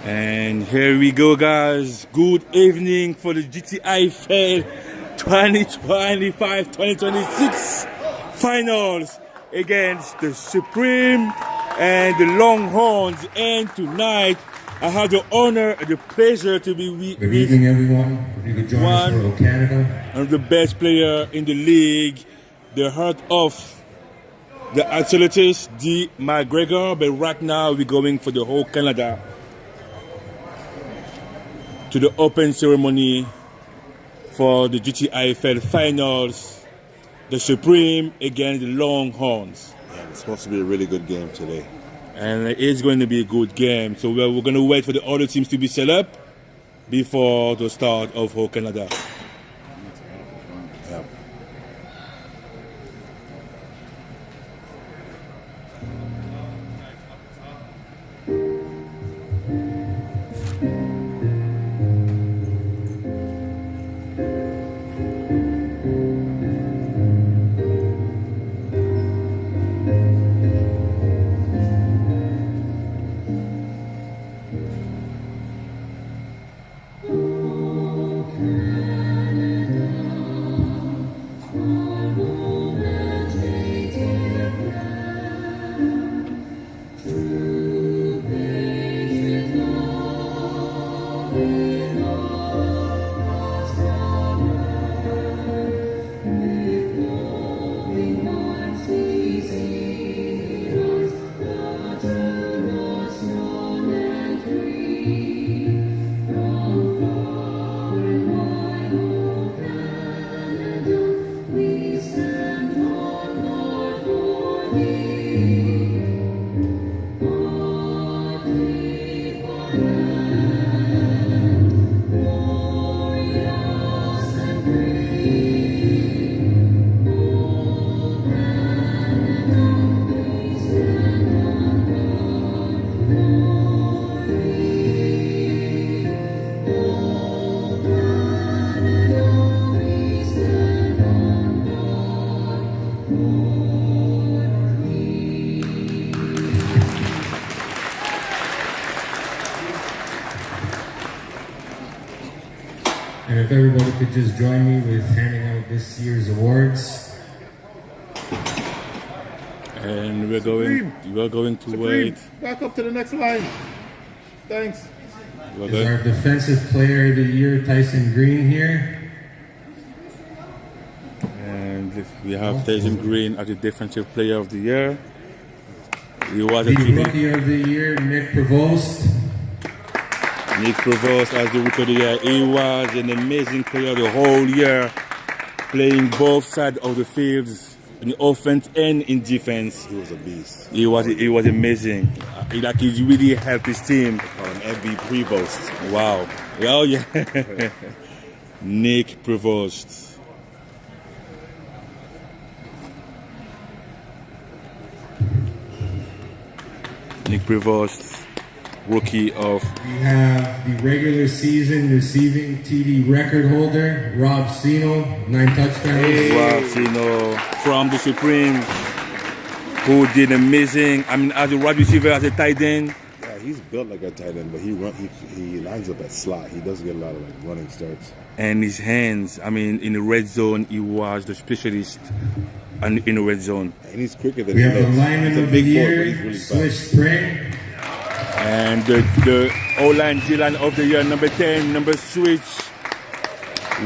And here we go, guys. Good evening for the GTIFL 2025-2026 finals against the Supreme and the Longhorns. And tonight, I have the honor and the pleasure to be with Good evening, everyone. If you could join us for Canada. One of the best player in the league, the heart of the athletics, D. McGregor. But right now, we're going for the whole Canada to the open ceremony for the GTIFL finals, the Supreme against the Longhorns. Yeah, it's supposed to be a really good game today. And it's going to be a good game. So we're going to wait for the other teams to be set up before the start of whole Canada. Yeah. And if everybody could just join me with handing out this year's awards. And we're going to Supreme, wait. back up to the next line. Thanks. We're Is going, our defensive player of the year, Tyson Green, here. and we have Tyson Green as the defensive player of the year. He was The actually rookie of the year, Nick Prevost. Nick Prevost as the rookie of the year. He was an amazing player the whole year, playing both sides of the fields, in offense and in defense. He was a beast. He was amazing. He really helped his team. MVP Prevost. Wow. Oh yeah. Nick Prevost. Nick Prevost, rookie of. We have the regular season receiving TD record holder, Rob Sino, 9 touchdowns. Wow, from the Supreme, who did amazing. I mean, as a wide receiver, as a tight end. Yeah, he's built like a tight end, but he lines up at slot. He doesn't get a lot of running starts. And his hands, I mean, in the red zone, he was the specialist in the red zone. And he's quicker than We he have the looks. lineman He's a of the big boy, but year, he's really Swish fast. Spring. And the O-line, D-line of the year, number 10, number switch.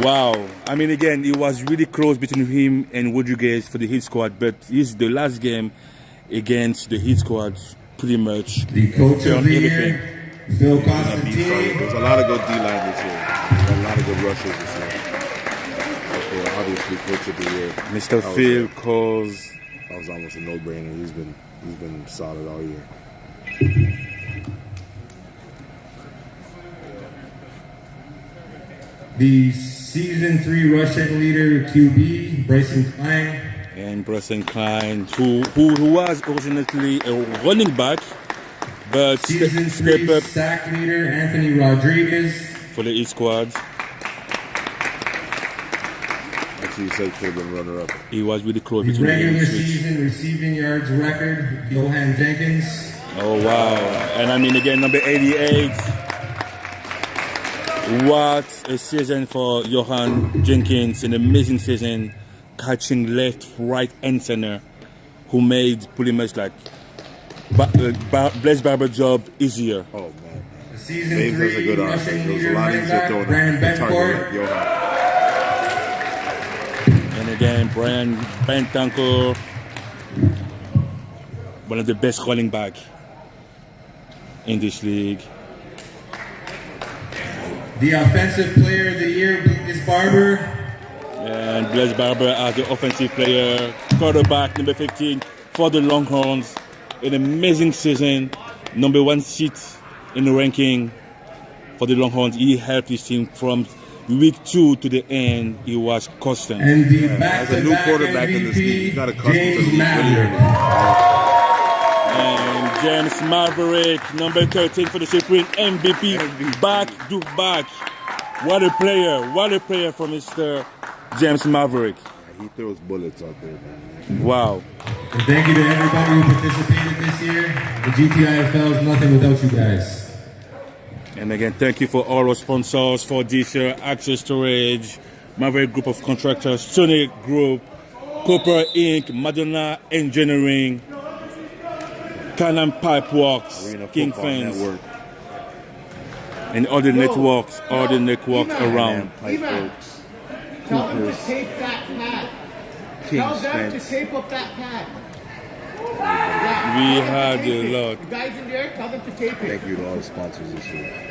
Wow. I mean, again, it was really close between him and Rodriguez for the hit squad, but it's the last game against the hit squad, pretty much. The coach of the everything. year, Phil There's Constantine. a lot of good D-line this year. A lot of good rushers this year. Okay, obviously, coach of the year. Mr. Phil calls. That was almost a no-brainer. He's been solid all year. The season 3 rushing leader, QB, Bryson Klein. And Bryson Klein, who was originally a running back, but Season step 3 up sack leader, Anthony Rodriguez. for the hit squad. Actually, he said he could have been runner-up. He was really close The between him regular and Switch. season receiving yards record, Johan Jenkins. Oh wow. And I mean again, number 88, What a season for Johan Jenkins, an amazing season, catching left, right, and center, who made pretty much like Blaise Barber's job easier. Oh man, Season Dave does a 3 good rushing It was a leader lot running easier back, throwing Brandon the target Benford. at Johan. And again, Brian Bentancur, one of the best running back in this league. The offensive player of the year is Barber. And Blaise Barber as the offensive player, quarterback number 15 for the Longhorns. An amazing season, number 1 seat in the ranking for the Longhorns. He helped his team from week 2 to the end. He was constant. And the As a new back-to-back quarterback in this league, you got to custom to James the Madden. And James Maverick, number 13 for the Supreme MVP, back to back. What a player from Mr. James Maverick. He throws bullets out there, man. Wow. And thank you to everybody who participated this year. The GTIFL is nothing without you guys. And again, thank you for all our sponsors for this year: Access Storage, Maverick Group of Contractors, Sonic Group, Copper Inc., Madonna Engineering, Canon Pipe Works, Arena King Football Fans, Network. and all the networks around. Pipe Works. Tell them to tape that pad. Tell them to tape up that pad. Yeah, We tell them to had tape a it. lot. The guys in there, tell them to tape it. Thank you to all the sponsors this year.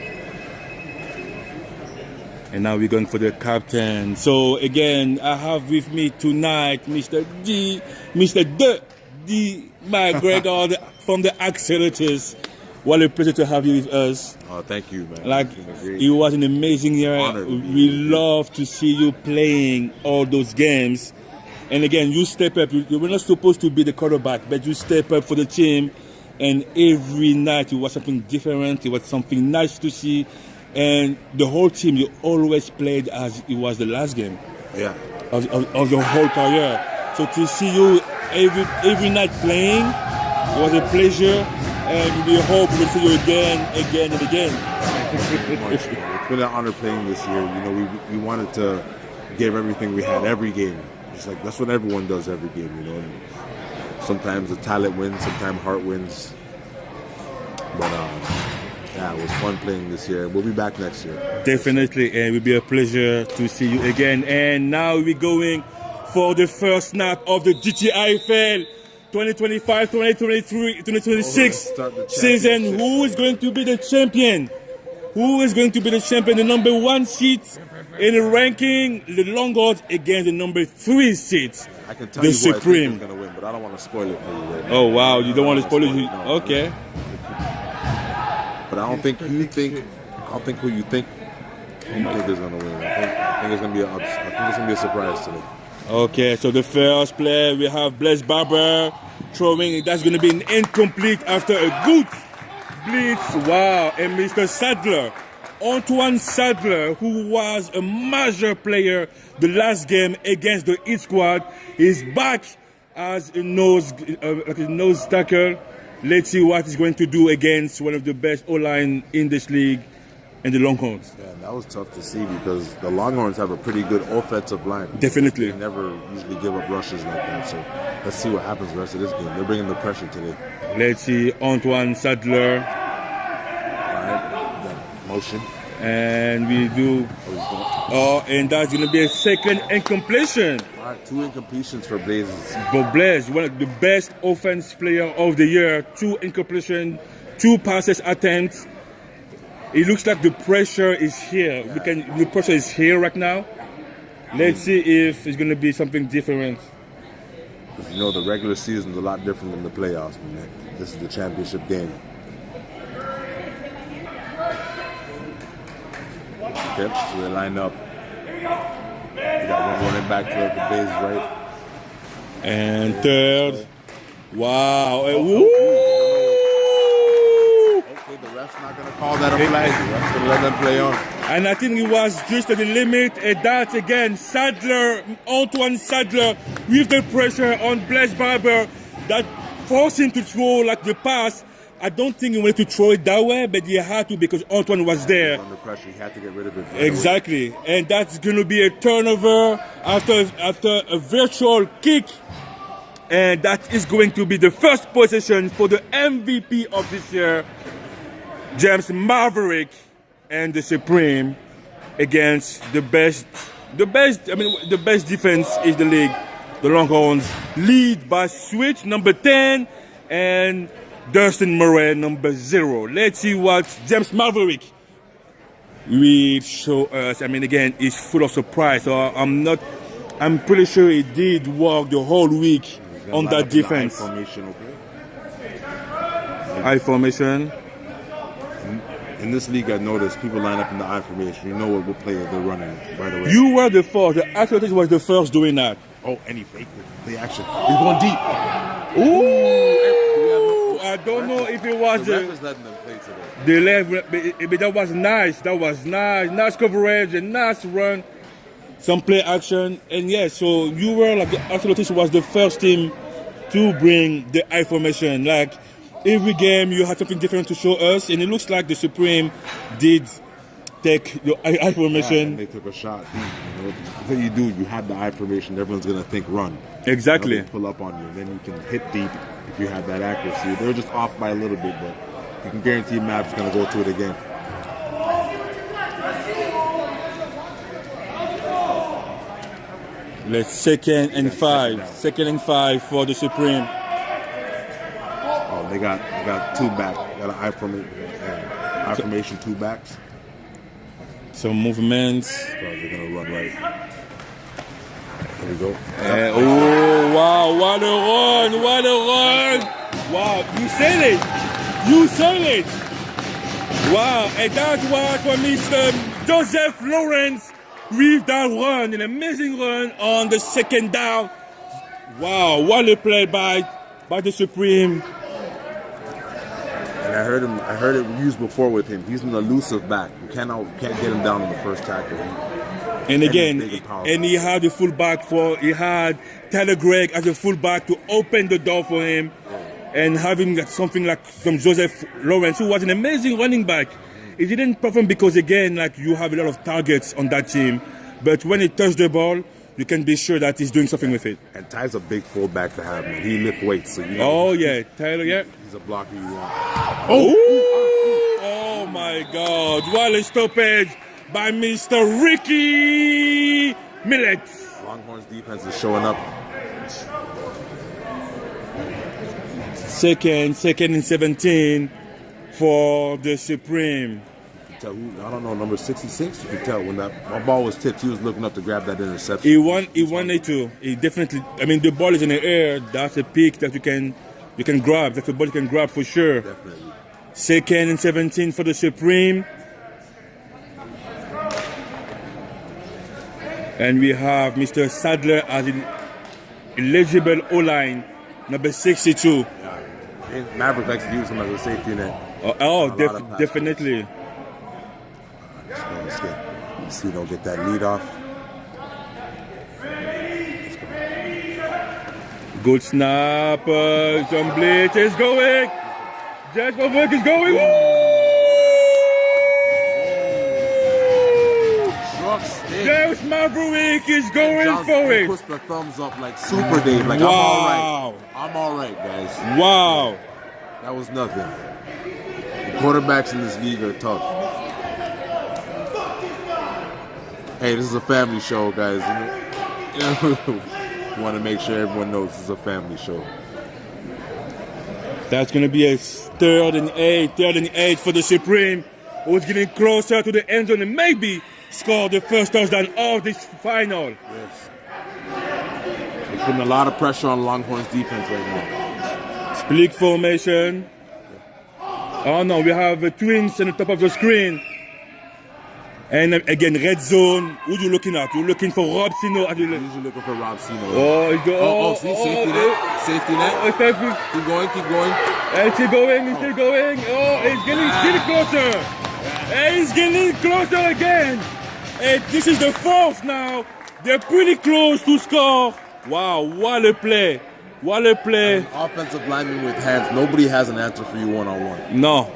And now we're going for the captain. So again, I have with me tonight Mr. D McGregor from the Accelerators. What a pleasure to have you with us. Oh, thank you, man. Like, It's been a great- it was an amazing year. Honor to be We here. love to see you playing all those games. And again, you step up. You were not supposed to be the quarterback, but you step up for the team. And every night it was something different. It was something nice to see. And the whole team, you always played as it was the last game Yeah. of your whole career. So to see you every night playing, it was a pleasure. And we hope we'll see you again and again. Thank you so much. It's been an honor playing this year. You know, we wanted to give everything we had every game. It's like that's what everyone does every game, you know. And sometimes the talent wins, sometimes heart wins. But yeah, it was fun playing this year. We'll be back next year. Definitely, and it will be a pleasure to see you again. And now we're going for the first snap of the GTIFL 2025, 2023, 2026 Start the season. championship. Who is going to be the champion? Who is going to be the champion? The number 1 seat in the ranking, the Longhorns against the number 3 seat, I can tell the you who I Supreme. think is going to win, but I don't want to spoil it for you right now. Oh wow, you don't want to spoil it? No. Okay. But I don't think who you think is going to win. I think it's going to be a surprise today. Okay, so the first play we have Blaise Barber throwing. That's going to be an incomplete after a good blitz. Wow, and Mr. Sadler, Antoine Sadler, who was a major player the last game against the Heat squad, is back as a nose tackle. Let's see what he's going to do against one of the best O-line in this league and the Longhorns. Yeah, that was tough to see because the Longhorns have a pretty good offensive line. Definitely. They never usually give up rushes like that. So let's see what happens the rest of this game. They're bringing the pressure today. Let's see Antoine Sadler, All right, got motion. and we do. Oh, and that's going to be a second incompletion. All right, 2 incompletions for Blazes. But Blaise, one of the best offense player of the year, 2 incompletion, 2 passes attempts. It looks like the pressure is here. The pressure is here right now. Let's see if it's going to be something different. You know, the regular season is a lot different than the playoffs, man. This is the championship game. Okay, so they line up. You got one running back to the base right. And third. Wow. Woo! Okay, the ref's not going to call that a flag. The ref's going to let them play on. And I think it was just at the limit. And that's again Antoine Sadler with the pressure on Blaise Barber that forced him to throw like the pass. I don't think he wanted to throw it that way, but he had to because Antoine was there. Under pressure, he had to get rid of it. Exactly, and that's going to be a turnover after a virtual kick, and that is going to be the first possession for the MVP of this year, James Maverick, and the Supreme against the best defense is the league. The Longhorns lead by switch number 10 and Dustin Murray number 0. Let's see what James Maverick will show us. I mean, again, he's full of surprise. So I'm pretty sure he did work the whole week on that defense. I formation, okay? I formation. In this league, I noticed people line up in the I formation. You know what play they're running right away. You were the first. The Athletics was the first doing that. Oh, and he faked it. The action. He's going deep. Ooh! I don't know if it was the ref is letting them play today. The left, but that was nice. That was nice. Nice coverage, a nice run, some play action, and yes. So you were like the Athletics was the first team to bring the I formation. Like every game, you had something different to show us, and it looks like the Supreme did take the I formation. Yeah, they took a shot. What you do, you have the I formation. Everyone's gonna think run. Exactly. They'll pull up on you, then you can hit deep if you have that accuracy. They're just off by a little bit, but you can guarantee Mav's gonna go to it again. Let's second and 5. Second and 5 for the Supreme. Oh, they got two back. Got an I formation, two backs. Some movements. So they're gonna run right. There we go. Oh wow! What a run! What a run! Wow! You said it! You said it! Wow! And that's what for Mr. Joseph Lawrence with that run, an amazing run on the second down. Wow! What a play by the Supreme. And I heard it used before with him. He's an elusive back. You can't get him down in the first tackle. And again, and he had the fullback he had Tyler Gregg as a fullback to open the door for him, and having something like from Joseph Lawrence, who was an amazing running back. He didn't perform because again, like you have a lot of targets on that team, but when he touched the ball, you can be sure that he's doing something with it. And Ty's a big fullback to have, man. He lift weights, so you know. Oh yeah, Tyler, yeah. He's a blocker you want. Oh my God! What a stoppage by Mr. Ricky Millet. Longhorns defense is showing up. Second and 17 for the Supreme. You can tell who, I don't know, number 66. You can tell when that ball was tipped, he was looking up to grab that interception. He wanted to. He definitely. I mean, the ball is in the air. That's a pick that you can grab. That's a ball you can grab for sure. Definitely. Second and 17 for the Supreme. And we have Mr. Sadler as an eligible O-line, number 62. Yeah. Maverick likes to use him as a safety net. Definitely. Let's see, don't get that lead off. Good snap. John Blitz is going. James Maverick is going. James Maverick is going for it. Puts the thumbs up like Super Dave. Like, wow. I'm all right, guys. Wow. That was nothing. The quarterbacks in this league are tough. Hey, this is a family show, guys. You want to make sure everyone knows this is a family show. That's going to be a third and eight for the Supreme, who's getting closer to the end zone and maybe score the first touchdown of this final. Yes. They're putting a lot of pressure on Longhorns defense right now. Split formation. Oh no, we have twins on the top of the screen. And again, red zone. Who are you looking at? You're looking for Rob Sino. I'm usually looking for Rob Sino. See, safety net. Safety net. Keep going. He's still going. Oh, he's getting still closer. He's getting closer again. And this is the fourth now. They're pretty close to score. Wow, what a play. What a play. Offensive lineman with hands. Nobody has an answer for you one-on-one. No.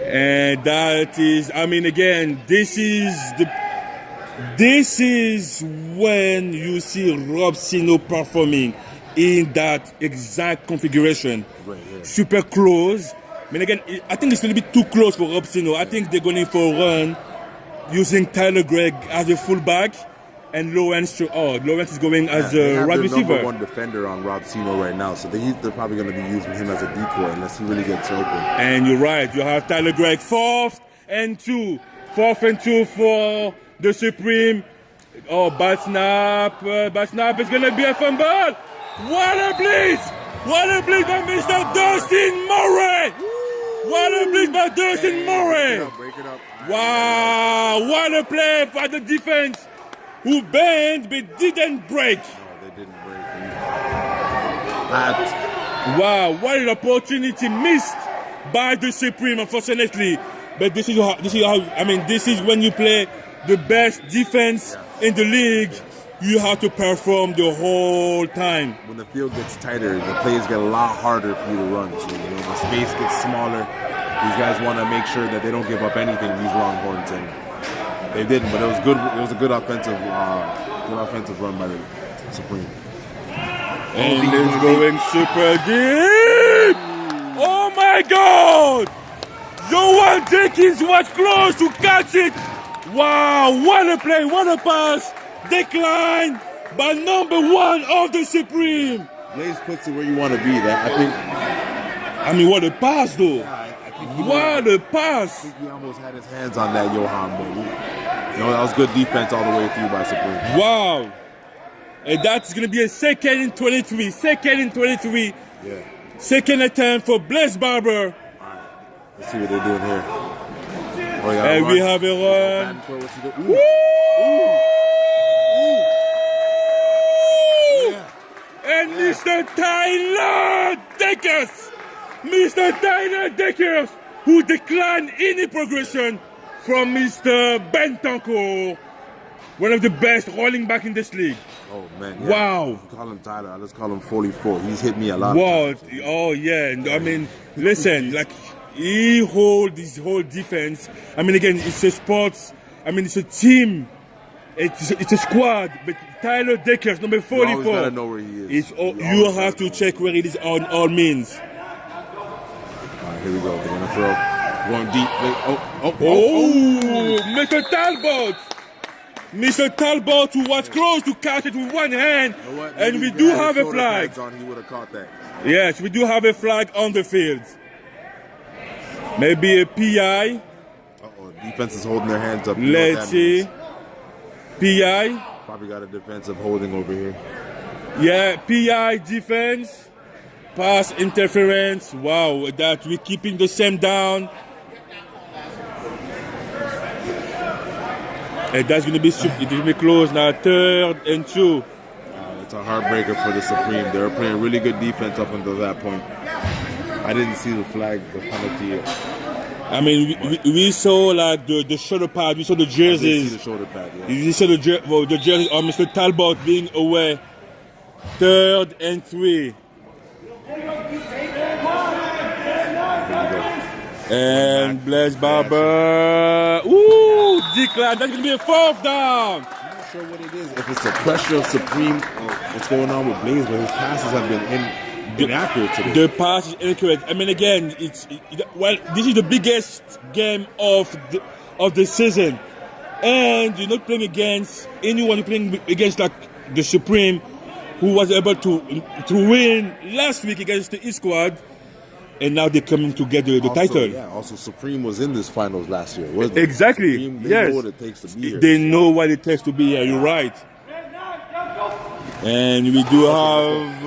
And that is, I mean, again, this is when you see Rob Sino performing in that exact configuration. Right, yeah. Super close. I mean, again, I think it's a little bit too close for Rob Sino. I think they're going for a run using Tyler Gregg as a fullback and Lawrence is going as a wide receiver. Number one defender on Rob Sino right now, so they're probably going to be using him as a decoy unless he really gets open. And you're right, you have Tyler Gregg, 4th and 2 for the Supreme. Oh, bad snap is going to be a fumble. What a blitz! What a blitz by Mr. Dustin Murray! What a blitz by Dustin Murray! Break it up. Wow, what a play by the defense who bent but didn't break. No, they didn't break. Wow, what an opportunity missed by the Supreme, unfortunately. But this is how I mean, this is when you play the best defense in the league. You have to perform the whole time. When the field gets tighter, the plays get a lot harder for you to run. So, you know, the space gets smaller. These guys want to make sure that they don't give up anything, these Longhorns, and they didn't. But it was good. It was a good offensive run by the Supreme. And it's going super deep. Oh my God! Johan Jenkins was close to catch it. Wow! What a play! What a pass! Decline by number 1 of the Supreme. Blaze puts it where you want to be. I mean, what a pass, though. What a pass. I think he almost had his hands on that Johan, but that was good defense all the way through by Supreme. Wow. And that's going to be a 2nd and 23. 2nd and 23. Yeah. Second attempt for Blaise Barber. All right. Let's see what they're doing here. Oh, yeah, and we have a run. Ooh. And Mr. Tyler Deckers, who declined any progression from Mr. Bentancur, one of the best rolling back in this league. Oh man! Yeah. Wow! Call him Tyler. I just call him 44. He's hit me a lot. What? Oh yeah! I mean, listen, like he holds his whole defense. I mean, again, it's a sports. I mean, it's a team. It's a squad, but Tyler Deckers, number 44. You always gotta know where he is. You have to check where it is on all means. All right, here we go. They're gonna throw. Going deep. Mr. Talbot! Mr. Talbot, who was close to catch it with one hand, You know what? and we do have a flag. He would have caught that. Yes, we do have a flag on the field. Maybe a PI. Defense is holding their hands up. Let's see. PI. Probably got a defensive holding over here. Yeah, PI defense. Pass interference. Wow, that we're keeping the same down. And that's going to be close now. 3rd and 2. It's a heartbreaker for the Supreme. They were playing really good defense up until that point. I didn't see the flag, the penalty. I mean, we saw like the shoulder pad, we saw the jerseys. I did see the shoulder pad, yeah. You saw the jersey of Mr. Talbot being away. 3rd and 3. And Blaise Barber. Ooh, decline. That's going to be a 4th down. I'm not sure what it is. If it's the pressure of Supreme or what's going on with Blaise, but his passes have been inaccurate today. The pass is inaccurate. I mean, again, this is the biggest game of the season, and you're not playing against anyone. You're playing against like the Supreme, who was able to win last week against the East Squad, and now they're coming to get the title. Yeah. Also, Supreme was in this finals last year. Exactly. Supreme, they yes. know what it takes to be here. They know what it takes to be here. You're right. And we do have,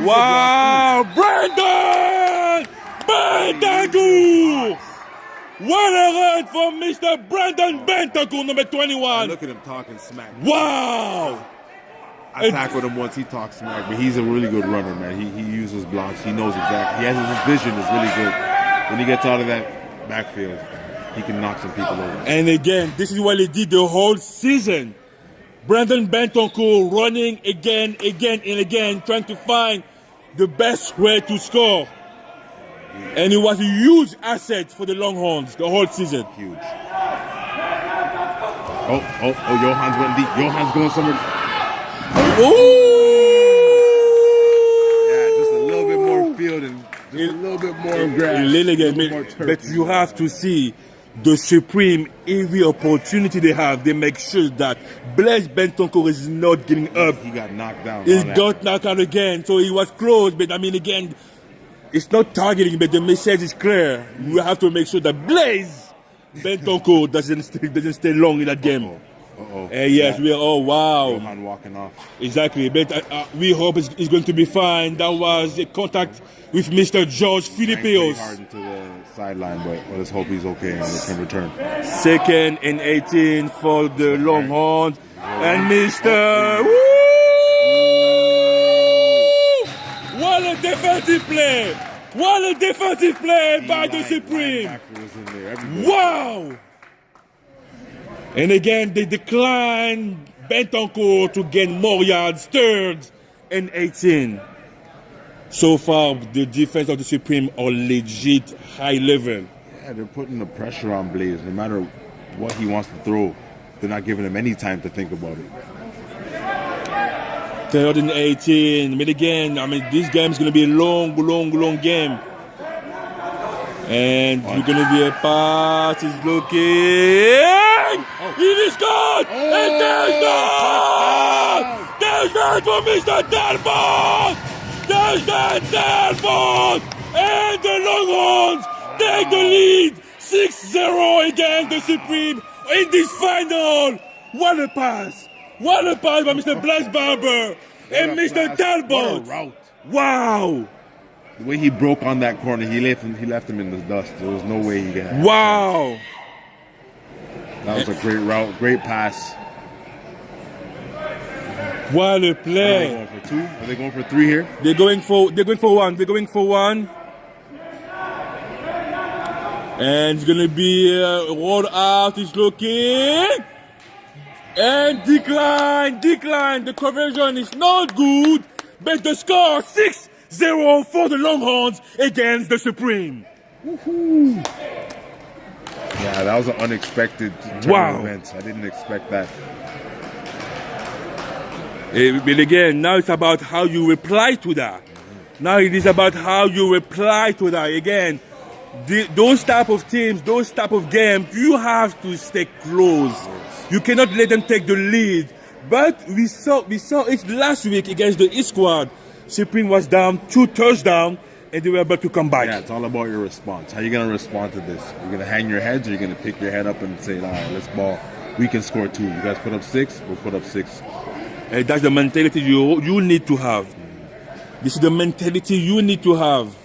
wow, Brandon Bentancur! What a run from Mr. Brandon Bentancur, number 21. And look at him talking smack. Wow! I tackled him once, he talks smack, but he's a really good runner, man. He uses blocks, he knows exactly. His vision is really good. When he gets out of that backfield, he can knock some people over. And again, this is what he did the whole season. Brandon Bentoncourt running again, and again, trying to find the best way to score. And it was a huge asset for the Longhorns the whole season. Huge. Johans went deep. Johans going somewhere. Yeah, just a little bit more field and just a little bit more grass. But you have to see the Supreme, every opportunity they have, they make sure that Blaise Bentoncourt is not giving up. He got knocked down. He got knocked out again, so he was close. But I mean, again, it's not targeting, but the message is clear. We have to make sure that Blaise Bentoncourt doesn't stay long in that game. Yes, we are. Oh, wow. Johan walking off. Exactly, but we hope it's going to be fine. That was a contact with Mr. George Filipios. Hard into the sideline, but let's hope he's okay and we can return. 2nd and 18 for the Longhorns. And Mr. Woo! What a defensive play! What a defensive play by the Supreme! Wow! And again, they decline Bentoncourt to gain more yards, 3rd and 18. So far, the defense of the Supreme are legit high level. Yeah, they're putting the pressure on Blaise. No matter what he wants to throw, they're not giving him any time to think about it. 3rd and 18. But again, I mean, this game is going to be a long game. And we're going to be a pass. He's looking. It is good. And there's that for Mr. Talbot. There's that Talbot. And the Longhorns take the lead. 6-0 against the Supreme in this final. What a pass. What a pass by Mr. Blaise Barber and Mr. Talbot. What a route. Wow. The way he broke on that corner, he left him in the dust. There was no way he could have. Wow. That was a great route, great pass. What a play. Are they going for 2? Are they going for 3 here? They're going for one. And it's gonna be rolled out. He's looking. And decline. The conversion is not good. But the score 6-0 for the Longhorns against the Supreme. Woohoo. Yeah, that was an unexpected turn of events. I didn't expect that. But again, now it's about how you reply to that. Now it is about how you reply to that. Again, those type of teams, those type of games, you have to stay close. You cannot let them take the lead. But we saw it last week against the East Squad. Supreme was down 2 touchdowns, and they were able to come back. Yeah, it's all about your response. How are you going to respond to this? You're going to hang your heads, or you're going to pick your head up and say, all right, let's ball. We can score 2. You guys put up 6, we'll put up 6. And that's the mentality you need to have. This is the mentality you need to have.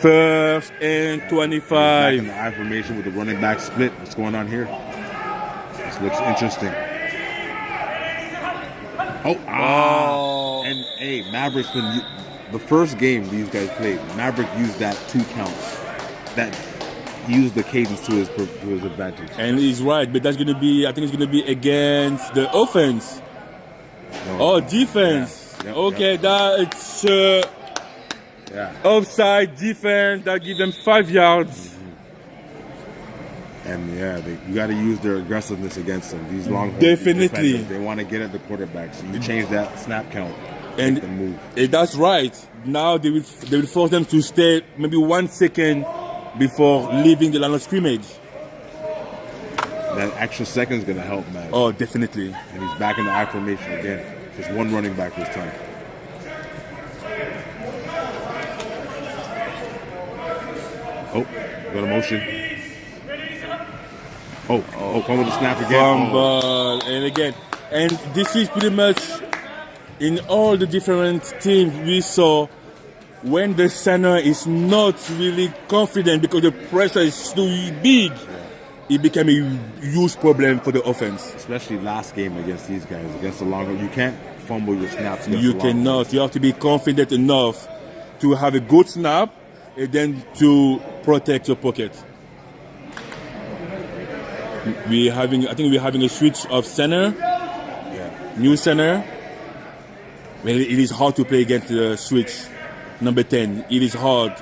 1st and 25. Back in the I formation with the running back split. What's going on here? This looks interesting. And hey, Maverick's been the first game these guys played. Maverick used that 2 counts. That he used the cadence to his advantage. And he's right, but that's going to be, I think it's going to be against the offense. No. Defense. Yeah. Yep, okay, yep. That's offside defense. That gives them 5 yards. And you got to use their aggressiveness against them. These Longhorns, definitely, they want to get at the quarterback. So you change that snap count and make them move. That's right. Now they will force them to stay maybe 1 second before leaving the line of scrimmage. That extra second is going to help, man. Oh, definitely. And he's back in the I formation again. Just 1 running back this time. Got a motion. Come with the snap again. Fumble. And this is pretty much in all the different teams we saw when the center is not really confident because the pressure is too big. It became a huge problem for the offense. Especially last game against these guys, against the Longhorns. You can't fumble your snaps. You cannot. You have to be confident enough to have a good snap and then to protect your pocket. I think we're having a switch of center, Yeah. new center. Well, it is hard to play against the switch number 10. It is hard.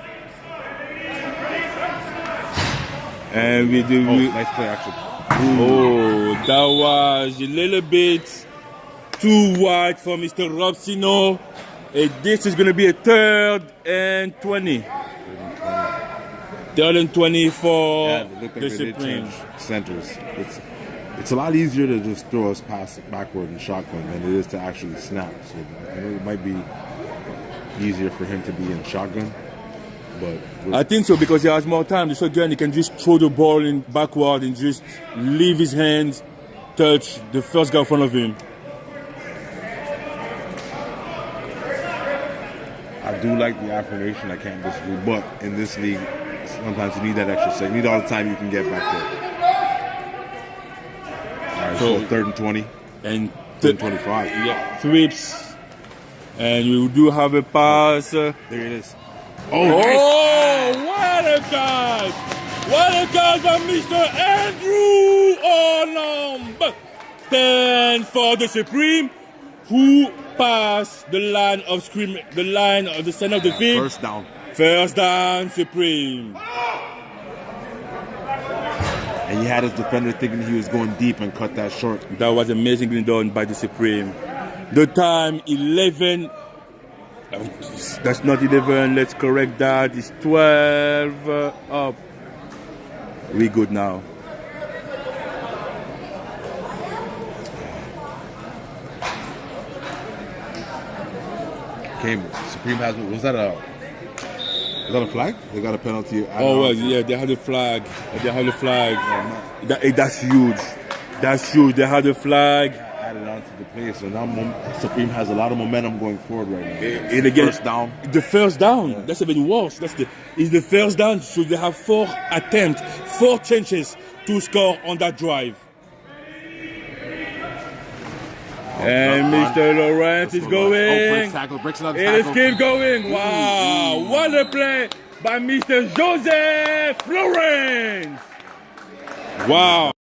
And we do. Nice play action. Oh, that was a little bit too wide for Mr. Robsino. This is going to be a 3rd and 20. 3rd and 20 for Yeah, they look like the they did Supreme. change centers. It's a lot easier to just throw us pass backward in shotgun than it is to actually snap. So I know it might be easier for him to be in shotgun, but I think so because he has more time. The shotgun, he can just throw the ball in backward and just leave his hands touch the first guy in front of him. I do like the affirmation. I can't disagree. But in this league, sometimes you need that extra second. You need all the time you can get back there. All right, so 3rd and 20. And 3rd and 25. Yeah, sweeps. And we do have a pass. There it is. Oh, what a catch! What a catch by Mr. Andrew! Oh, number 10 for the Supreme, who passed the line of the center of the field. First down. First down, Supreme. And he had his defender thinking he was going deep and cut that short. That was amazingly done by the Supreme. The time 11. That's not 11. Let's correct that. It's 12 up. We good now. Came Supreme has was that a flag? They got a penalty. Oh well, yeah, they had a flag. They had a flag. That's huge. That's huge. They had a flag. Added on to the play, so now Supreme has a lot of momentum going forward right now. And again, first down. The first down. Yeah. That's even worse. It's the first down. So they have 4 attempts, 4 chances to score on that drive. And Mr. Lawrence is going. breaks tackle, breaks another It is tackle. keep going. Wow, what a play by Mr. Joseph Lawrence. Wow.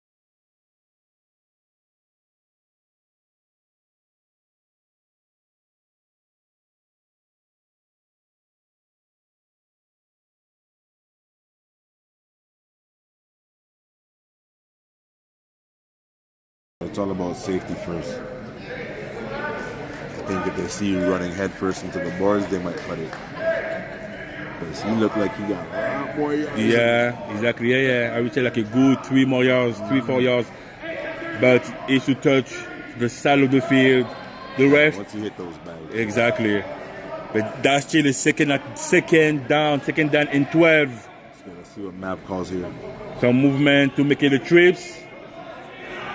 It's all about safety first. I think if they see you running head first into the boards, they might cut it. Because he looked like he got a lot more yards. Yeah, exactly. Yeah. I would say like a good 3 more yards, 3-4 yards. But it should touch the side of the field. The rest. Once you hit those bags. Exactly. But that's still a second down and 12. Let's see what Mav calls here. Some movement to make it the trips.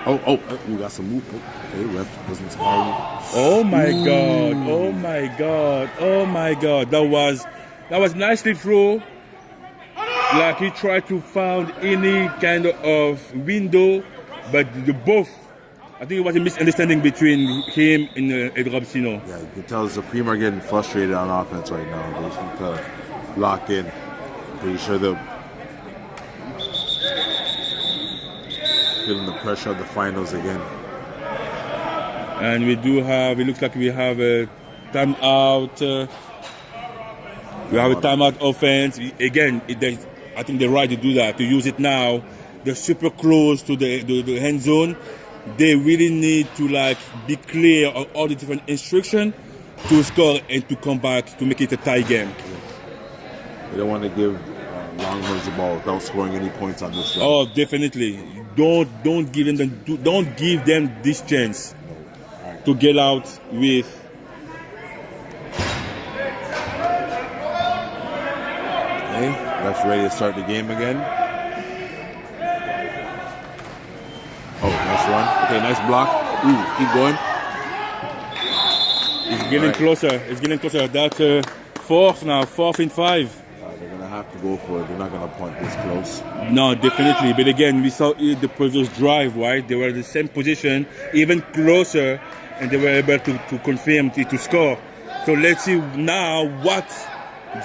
Oh, we got some move. Okay, ref doesn't score you. Oh my God! Oh my God! Oh my God! That was nicely thrown. Like he tried to find any kind of window, but both. I think it was a misunderstanding between him and Robsino. Yeah, you can tell the Supreme are getting frustrated on offense right now. They just need to lock in. Pretty sure they're feeling the pressure of the finals again. And we do have, it looks like we have a timeout. We have a timeout offense. Again, I think they're right to do that, to use it now. They're super close to the end zone. They really need to be clear on all the different instructions to score and to come back to make it a tie game. They don't want to give Longhorns the ball without scoring any points on this drive. Oh, definitely. Don't give them this chance to get out with. Okay, ref's ready to start the game again. Oh, nice run. Okay, nice block. Ooh, keep going. It's getting closer. It's getting closer. That's 4th now, 4th and 5. They're going to have to go for it. They're not going to punt this close. No, definitely. But again, we saw it the previous drive, right? They were in the same position, even closer, and they were able to confirm to score. So let's see now what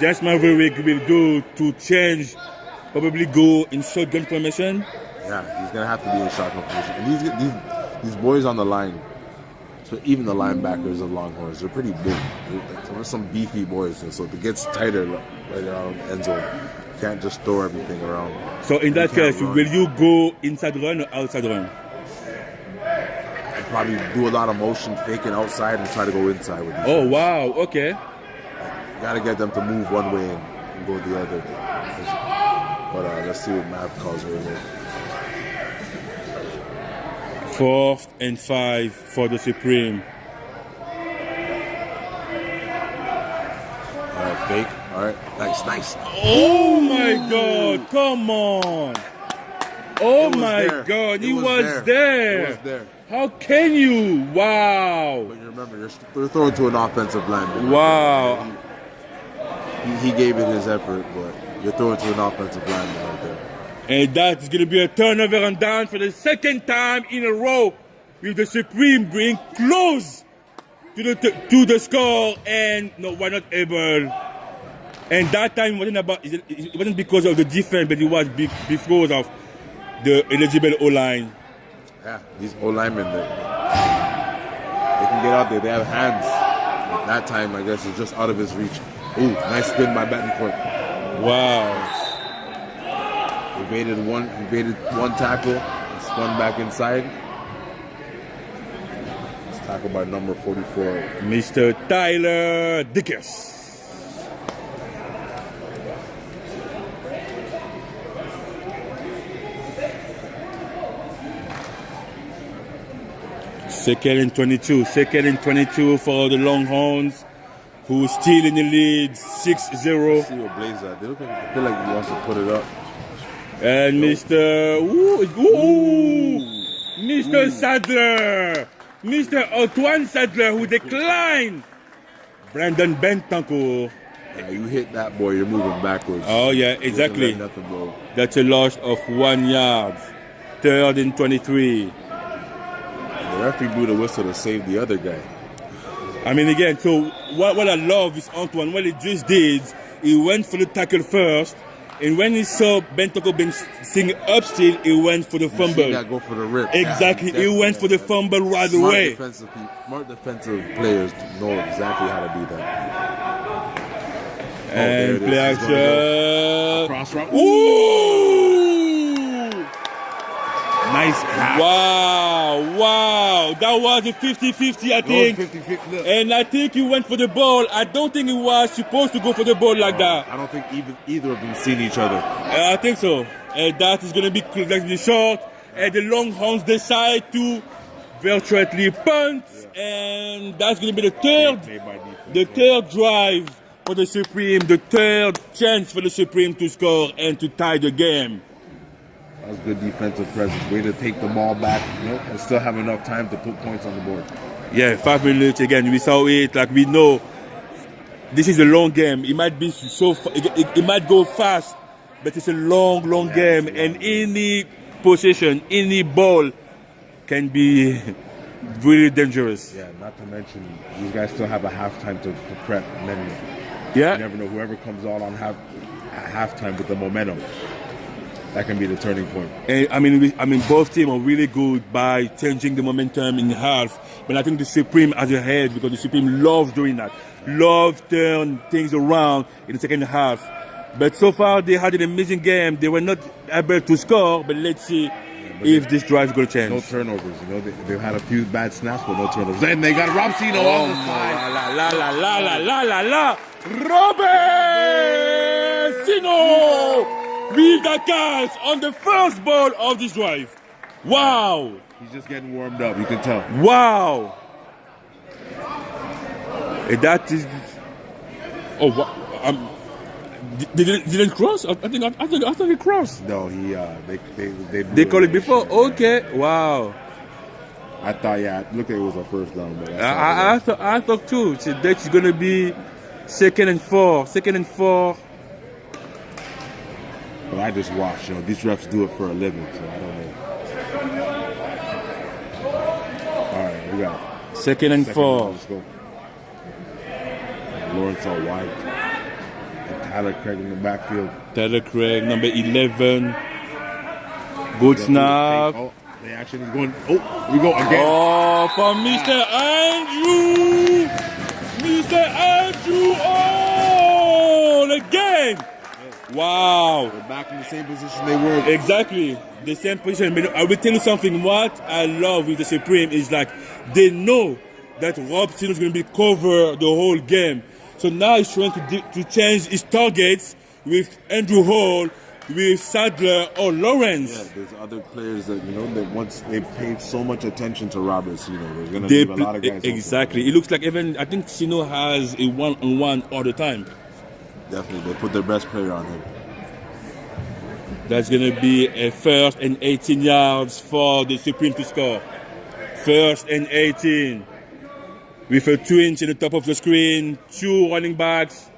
James Maverick will do to change probably go in shotgun formation. Yeah, he's gonna have to be in shotgun position. And these boys on the line, so even the linebackers of Longhorns, they're pretty big. There's some beefy boys, and so it gets tighter right around the end zone. You can't just throw everything around. So in that case, will you go inside run or outside run? I'd probably do a lot of motion, faking outside, and try to go inside with these Oh guys. wow, okay. You gotta get them to move one way and go the other. But let's see what Mav calls right here. 4th and 5 for the Supreme. All right, fake. All right, nice. Oh my God! Come on! Oh my there. God! It He was was there. there. It was there. How can you? Wow! But you remember, you're throwing to an offensive lineman. Wow! He gave it his effort, but you're throwing to an offensive lineman right there. And that's going to be a turnover and down for the second time in a row, with the Supreme being close to the score, and no, we're not able. And that time it wasn't because of the defense, but it was because of the eligible O-line. Yeah, these O-linemen, they can get out there. They have hands. At that time, I guess, it's just out of his reach. Ooh, nice spin by Betancourt. Wow. Evaded one tackle, and spun back inside. It's tackled by number 44. Mr. Tyler Dickers. Second and 22 for the Longhorns, who is still in the lead, 6-0. See what Blaze at. I feel like he wants to put it up. And Mr. Sadler, Mr. Antoine Sadler, who declined Brandon Bentancur. Yeah, you hit that boy, you're moving backwards. Oh yeah, exactly. Nothing, bro. That's a loss of 1 yard. 3rd and 23. The referee blew the whistle to save the other guy. I mean, again, so what I love is Antoine. What he just did, he went for the tackle first, and when he saw Bentancur being sitting up still, he went for the fumble. You go for the rip. Exactly, he went for the fumble right away. Smart defensive players know exactly how to do that. And play action. Cross route. Ooh! Nice catch. Wow. That was a 50-50, I think. 50-50. And I think he went for the ball. I don't think he was supposed to go for the ball like that. I don't think either of them seen each other. I think so. And that is going to be short. And the Longhorns decide to virtually punt. And that's going to be the third drive for the Supreme. The third chance for the Supreme to score and to tie the game. That was good defensive presence. Way to take the ball back, and still have enough time to put points on the board. Yeah, 5 minutes again. We saw it. Like we know, this is a long game. It might be it might go fast, but it's a long game. And any possession, any ball, can be really dangerous. Yeah, not to mention these guys still have a halftime to prep, and then you never know whoever comes out on halftime with the momentum. That can be the turning point. And I mean, both teams are really good by changing the momentum in half. But I think the Supreme has a head because the Supreme loves doing that. Love turn things around in the second half. But so far they had an amazing game. They were not able to score. But let's see if this drive is going to change. No turnovers. They've had a few bad snaps, but no turnovers. And they got Robsino on the side. Robesino with the catch on the first ball of this drive. Wow. He's just getting warmed up, you can tell. Wow. And that is... Oh, what? Didn't cross? I thought he crossed. No, They called it before? Okay. Wow. I thought, look, it was a first down. But I thought too. So that's going to be 2nd and 4. But I just watch. These refs do it for a living, so I don't know. All right, we got it. 2nd and 4. Let's go. Lawrence all wide. Tyler Craig in the backfield. Tyler Craig, number 11. Good snap. Oh, they actually going. Oh, here we go again. Oh, from Mr. Andrew. Mr. Andrew. Oh, again. Wow. They're back in the same position they were. Exactly. The same position. But I will tell you something. What I love with the Supreme is like they know that Rob Sino is going to be cover the whole game. So now he's trying to change his targets with Andrew Hall, with Sadler or Lawrence. Yeah, there's other players that that once they paid so much attention to Robert Sino, there's going to be a lot of guys. Exactly. It looks like I think Sino has a one-on-one all the time. Definitely, they put their best player on him. That's going to be a 1st and 18 yards for the Supreme to score. 1st and 18. With a twinge in the top of the screen, 2 running backs.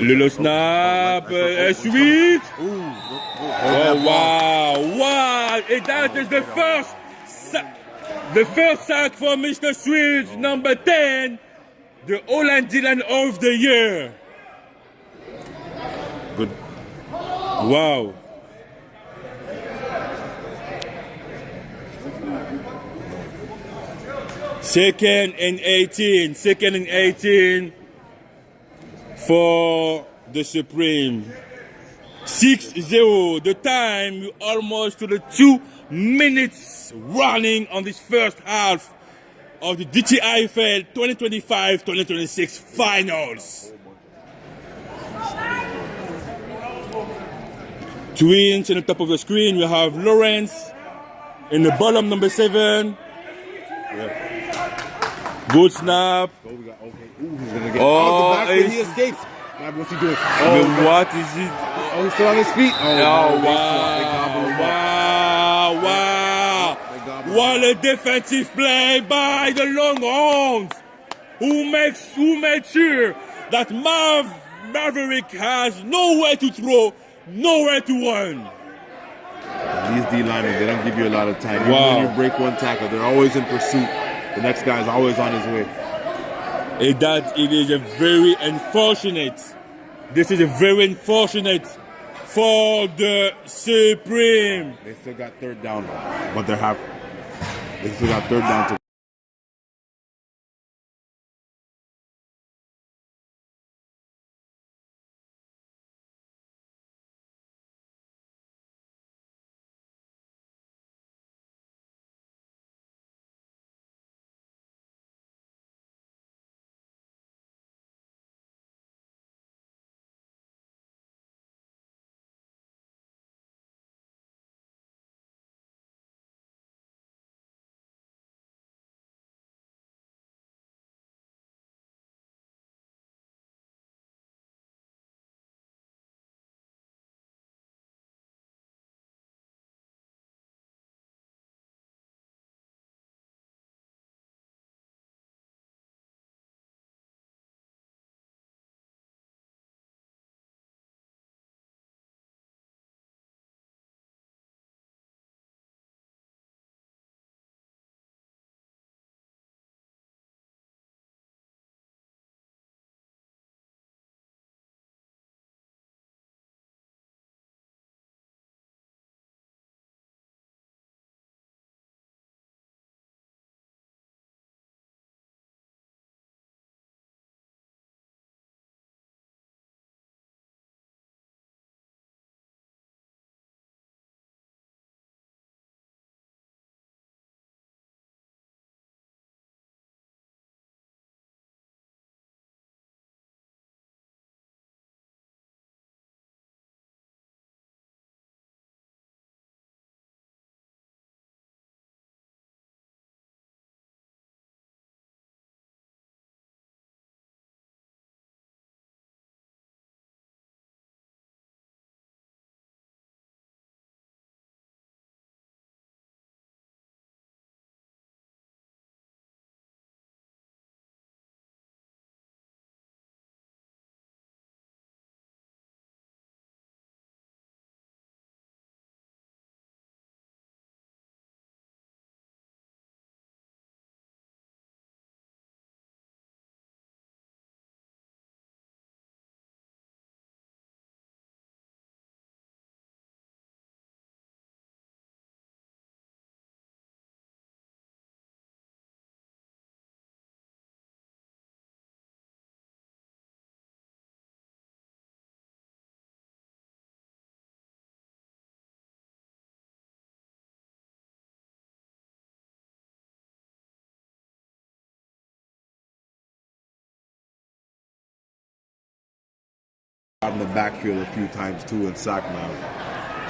Little snap, a sweet. Oh wow, wow! And that is the first sack for Mr. Sweet, number 10, the O-line Dylan of the year. Good. Wow. Second and 18 for the Supreme. 6-0. The time almost to the 2 minutes running on this first half of the GTIFL 2025-2026 finals. Twins in the top of the screen. We have Lawrence in the bottom, number 7. Good snap. Oh, we got, okay. Ooh, he's gonna get Oh, out the back, he escapes. Now, what's he doing? What is it? Oh, he's still on his feet. Oh, Wow. wow. What a defensive play by the Longhorns, who made sure that Maverick has nowhere to throw, nowhere to run. These D-linemen, they don't give you a lot of time. Even Wow. when you break one tackle, they're always in pursuit. The next guy is always on his way. It is a very unfortunate. This is a very unfortunate for the Supreme. They still got 3rd down, but they still got 3rd down to out in the backfield a few times too and sack now.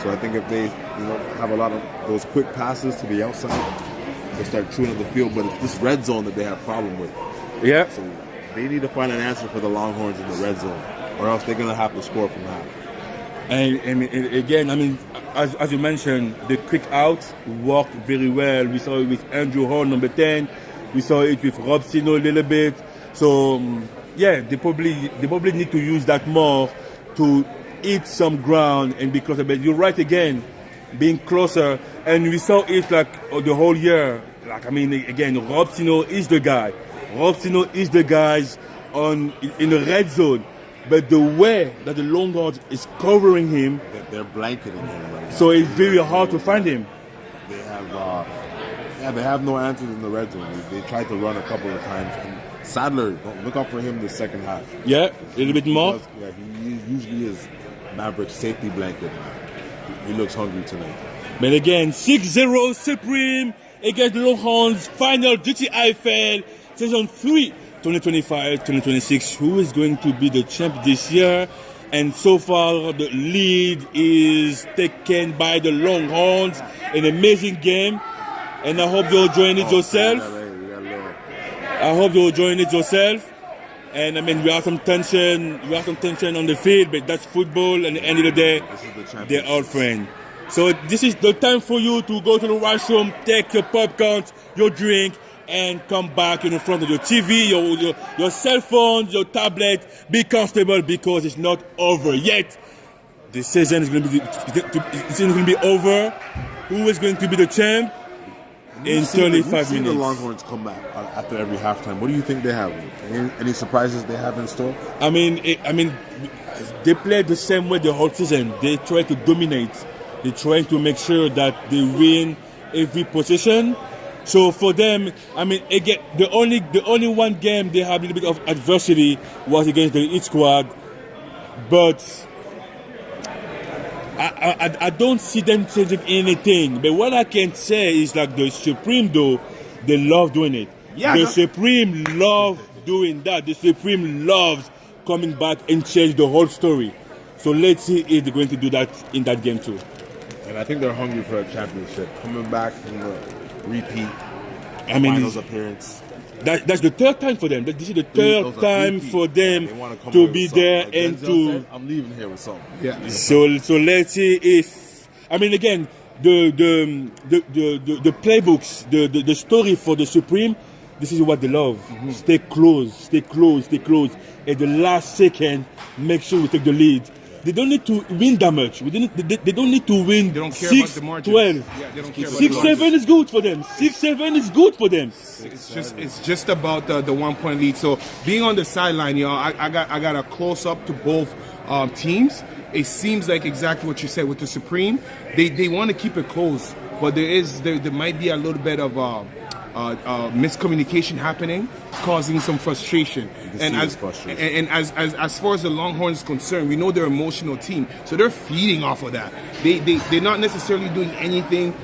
So I think if they have a lot of those quick passes to the outside, they start chewing up the field. But it's this red zone that they have problem with. Yeah. So they need to find an answer for the Longhorns in the red zone, or else they're going to have to score from half. And again, as you mentioned, the quick out worked very well. We saw it with Andrew Hall, number 10. We saw it with Rob Sino a little bit. So yeah, they probably need to use that more to eat some ground and be closer. But you're right again, being closer. And we saw it like the whole year. Again, Rob Sino is the guy. Rob Sino is the guys in the red zone. But the way that the Longhorns is covering him, they're blanketing him right now. So it's very hard to find him. They have no answers in the red zone. They tried to run a couple of times. And Sadler, look out for him the second half. Yeah, a little bit more. He usually is Maverick's safety blanket. He looks hungry tonight. But again, 6-0 Supreme against the Longhorns. Final GTIFL Season 3, 2025-2026. Who is going to be the champ this year? And so far, the lead is taken by the Longhorns. An amazing game. And I hope you'll join it yourself. I hope you'll join it yourself. And we have some tension. We have some tension on the field, but that's football. And at the end of the day, they're all friends. So this is the time for you to go to the washroom, take your popcorn, your drink, and come back in front of your TV, your cell phone, your tablet. Be comfortable because it's not over yet. The season is going to be over. Who is going to be the champ? In 35 minutes. The Longhorns come back after every halftime. What do you think they have? Any surprises they have in store? They play the same way the whole season. They try to dominate. They try to make sure that they win every possession. So for them, again, the only one game they have a little bit of adversity was against the Heat squad, but I don't see them changing anything. But what I can say is like the Supreme, though, they love doing it. Yeah, the Supreme love doing that. The Supreme loves coming back and change the whole story. So let's see if they're going to do that in that game too. And I think they're hungry for a championship. Coming back from the repeat finals appearance. That's the third time for them. This is the third time for them to be there like and to. I'm leaving here with something. Yeah. So let's see if again the playbooks, the story for the Supreme. This is what they love. Mm-hmm. Stay close. At the last second, make sure we take the lead. They don't need to win that much. They don't need to win 6-12. Yeah, they don't care 6-7 is good for them. 6-7 is good for them. It's just about the 1 point lead. So being on the sideline, I got a close up to both teams. It seems like exactly what you said with the Supreme. They want to keep it close, but there might be a little bit of miscommunication happening, causing some frustration. And as far as the Longhorns is concerned, we know they're an emotional team, so they're feeding off of that. They're not necessarily doing anything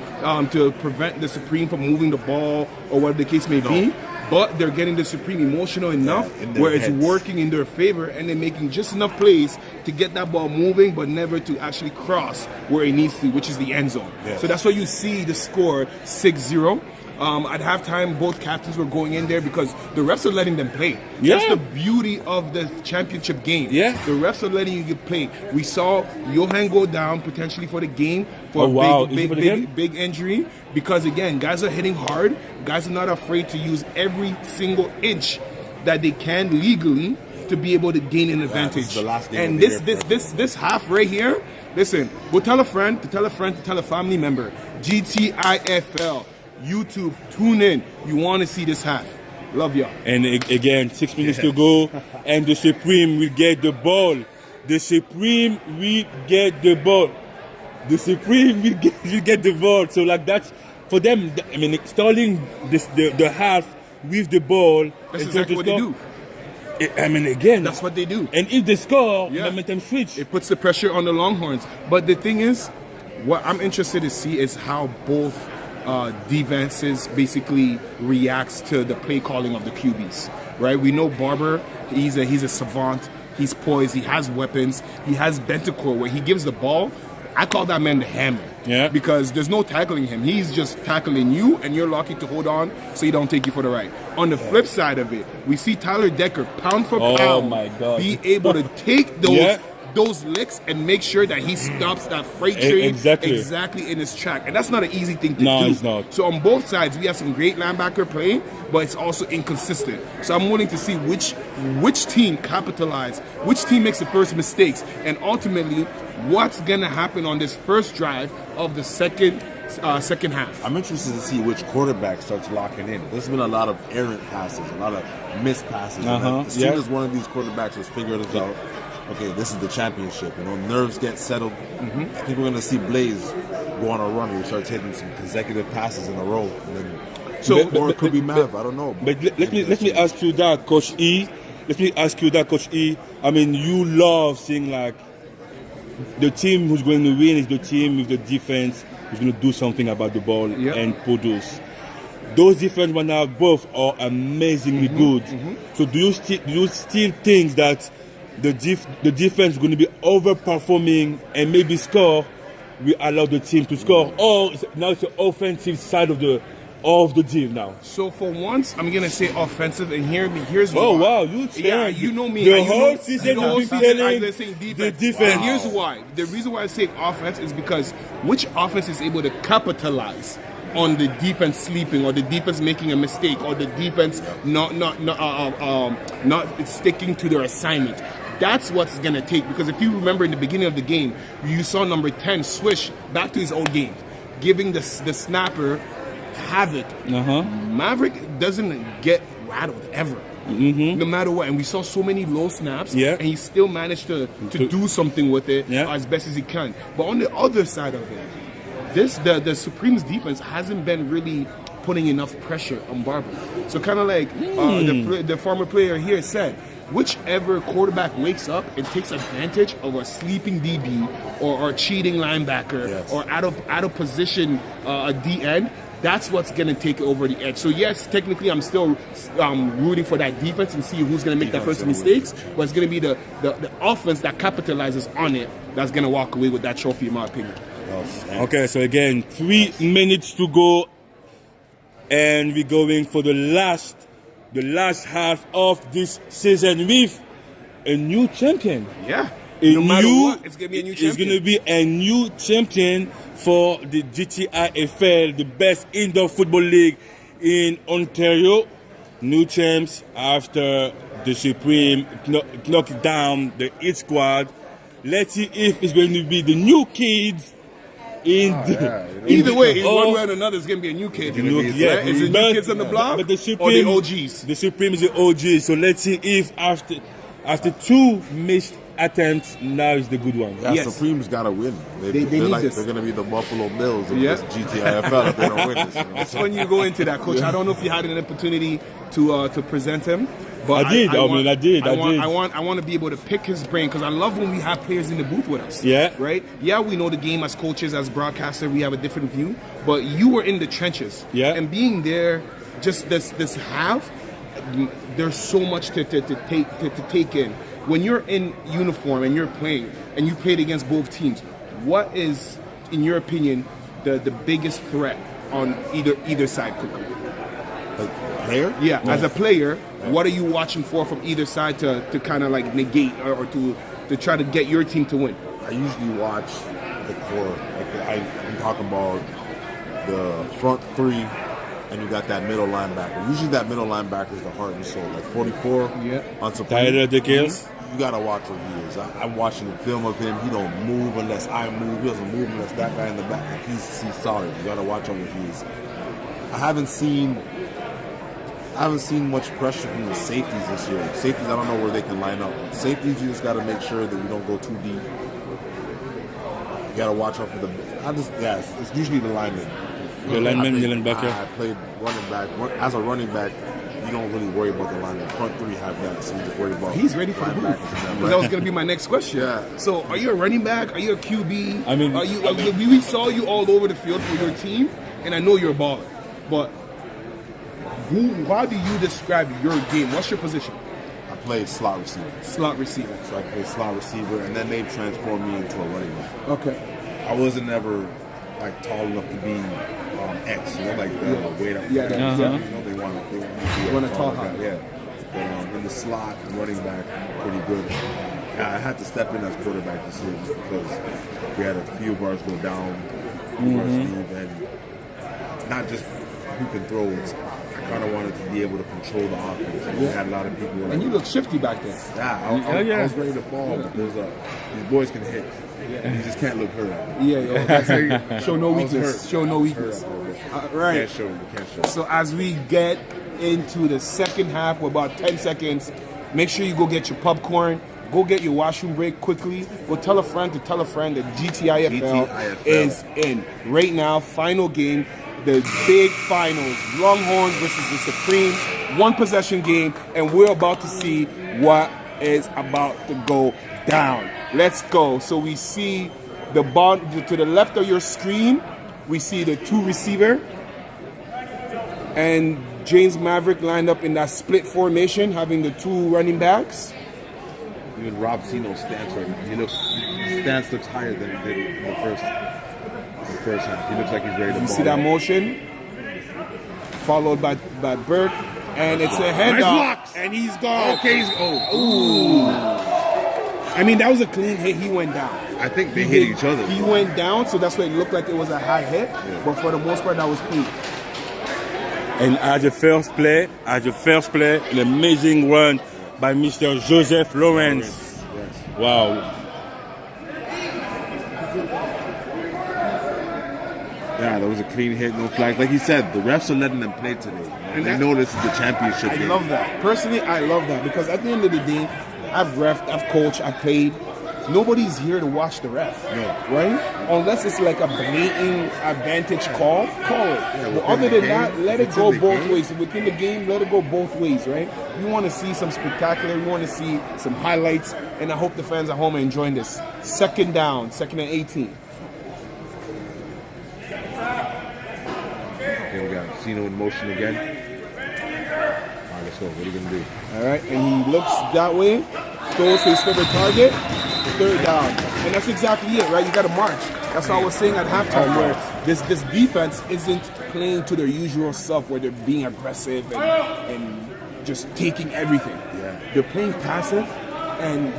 to prevent the Supreme from moving the ball or whatever the case may be, but they're getting the Supreme emotional enough where it's working in their favor, and they're making just enough plays to get that ball moving, but never to actually cross where it needs to, which is the end zone. Yes. So that's why you see the score 6-0. At halftime, both captains were going in there because the refs are letting them play. Yeah. That's the beauty of the championship game. Yeah. The refs are letting you play. We saw Johan go down potentially for the game for big injury because, again, guys are hitting hard. Guys are not afraid to use every single inch that they can legally to be able to gain an advantage. This is the last game and this half right here, listen, go tell a friend, to tell a family member. GTIFL. YouTube, tune in. You want to see this half. Love y'all. And again, 6 minutes to go, and the Supreme will get the ball. The Supreme will get the ball. The Supreme will get the ball. So like that's for them. Starting the half with the ball. That's exactly what they do. Again, that's what they do. And if they score, momentum switch. It puts the pressure on the Longhorns. But the thing is, what I'm interested to see is how both defenses basically reacts to the play calling of the QBs, right? We know Barber, he's a savant He's poised. He has weapons. He has Bentacore where he gives the ball. I call that man the hammer. Yeah. Because there's no tackling him. He's just tackling you, and you're lucky to hold on so he don't take you for the ride. On the flip side of it, we see Tyler Decker, pound for pound, my God. be able to take those licks and make sure that he stops that freight train exactly in his track. And that's not an easy thing to do. No, it's not. So on both sides, we have some great linebacker play, but it's also inconsistent. So I'm willing to see which team capitalize, which team makes the first mistakes, and ultimately what's gonna happen on this first drive of the second half. I'm interested to see which quarterback starts locking in. There's been a lot of errant passes, a lot of missed passes. And as soon as one of these quarterbacks has figured it out, okay, this is the championship. You know, nerves get settled. I think we're going to see Blaze go on a run. We start taking some consecutive passes in a row. And then, or it could be Mav. I don't know. But let me ask you that, Coach E. Let me ask you that, Coach E. I mean, you love seeing like the team who's going to win is the team with the defense who's going to do something about the ball and produce. Those defense right now both are amazingly good. So do you still think that the defense is going to be overperforming and maybe score? We allow the team to score, or now it's the offensive side of the team now. So for once, I'm gonna say offensive, and here's why. Oh wow, you know me. The whole season you've been telling the defense. And here's why. The reason why I say offense is because which offense is able to capitalize on the defense sleeping, or the defense making a mistake, or the defense not sticking to their assignment. That's what's going to take, because if you remember in the beginning of the game, you saw number 10 swish back to his old game, giving the snapper havoc. Maverick doesn't get rattled ever, no matter what. And we saw so many low snaps, and he still managed to do something with it as best as he can. But on the other side of it, the Supremes defense hasn't been really putting enough pressure on Barber. So kind of like the former player here said, whichever quarterback wakes up and takes advantage of a sleeping DB or a cheating linebacker or out of position a D-end, that's what's going to take over the edge. So yes, technically I'm still rooting for that defense and see who's going to make that first mistakes, but it's going to be the offense that capitalizes on it that's going to walk away with that trophy, in my opinion. Okay, so again, 3 minutes to go, and we're going for the last half of this season with a new champion. Yeah. No matter what, it's going to be a new champion. It's going to be a new champion for the GTIFL, the best indoor football league in Ontario. New champs after the Supreme knocked down the Hit Squad. Let's see if it's going to be the new kids. Either way, in one way or another, it's going to be a new kid. Is it new kids on the block or the OGs? The Supreme is the OGs. So let's see if after 2 missed attempts, now is the good one. Yeah, Supreme's got to win. They're going to be the Buffalo Bills of this GTIFL if they don't win this. It's when you go into that, Coach. I don't know if you had an opportunity to present him. But I did. I want to be able to pick his brain, because I love when we have players in the booth with us. Yeah. Right? Yeah, we know the game as coaches, as broadcasters, we have a different view. But you were in the trenches. Yeah. And being there, just this half, there's so much to take in. When you're in uniform and you're playing, and you played against both teams, what is, in your opinion, the biggest threat on either side? Player? Yeah, as a player, what are you watching for from either side to kind of like negate or to try to get your team to win? I usually watch the core. I'm talking about the front 3, and you got that middle linebacker. Usually that middle linebacker is the heart and soul. Like 44 on Supreme. Tyler Dickens. You got to watch what he is. I'm watching the film of him. He don't move unless I move. He doesn't move unless that guy in the back. Like he's solid. You got to watch on what he is. I haven't seen much pressure from the safeties this year. Safeties, I don't know where they can line up. Safeties, you just got to make sure that you don't go too deep. You got to watch out for it's usually the linemen. The linemen, the linebacker. I played running back. As a running back, you don't really worry about the linemen. Front 3 have that, so you just worry about. He's ready for the booth. That was going to be my next question. Yeah. So, are you a running back? Are you a QB? I mean, we saw you all over the field for your team, and I know you're a baller, but how do you describe your game? What's your position? I play slot receiver. Slot receiver. So I played slot receiver, and then they transformed me into a running back. Okay. I wasn't ever like tall enough to be X, you know, like the weight up. Yeah, You know, they want to be Want a tall guy. Yeah. But in the slot and running back, pretty good. I had to step in as quarterback this year just because we had a few of ours go down, and not just who can throw. I kind of wanted to be able to control the offense. And we had a lot of people. And you look shifty back there. Yeah, I was ready to fall, but these boys can hit. And you just can't look hurt. Yeah. Show no weakness. Show no weakness. Right. You can't show. So as we get into the second half, we're about 10 seconds. Make sure you go get your popcorn. Go get your washroom break quickly. Go tell a friend to tell a friend that GTIFL is in. Right now, final game, the big finals. Longhorns versus the Supreme. One possession game, and we're about to see what is about to go down. Let's go. So we see the ball to the left of your screen. We see the two receiver and James Maverick lined up in that split formation, having the two running backs. Even Rob Zeno's stance right now. His stance looks higher than it did in the first half. He looks like he's ready to ball. You see that motion? Followed by Burke. And it's a handoff. And he's gone. Okay, Ooh. I mean, that was a clean hit. He went down. I think they hit each other. He went down, so that's why it looked like it was a high hit. Yeah. But for the most part, that was clean. And at the first play, an amazing run by Mr. Joseph Lawrence. Yes. Wow. Yeah, that was a clean hit, no flag. Like he said, the refs are letting them play today. And they know this is the championship game. I love that. Personally, I love that because at the end of the day, I've refed, I've coached, I've played. Nobody's here to watch the ref, right? Unless it's like a blatant advantage call it. Yeah, but other than that, let it go both ways. Within the game, let it go both ways, right? You want to see some spectacular, you want to see some highlights, and I hope the fans at home are enjoying this. Second down, second and 18. Okay, we got Zeno in motion again. All right, let's go. What are you going to do? All right, and he looks that way, throws his favorite target. Third down, and that's exactly it, right? You got to march. That's what I was saying at halftime, where this defense isn't playing to their usual stuff, where they're being aggressive and just taking everything. Yeah. They're playing passive and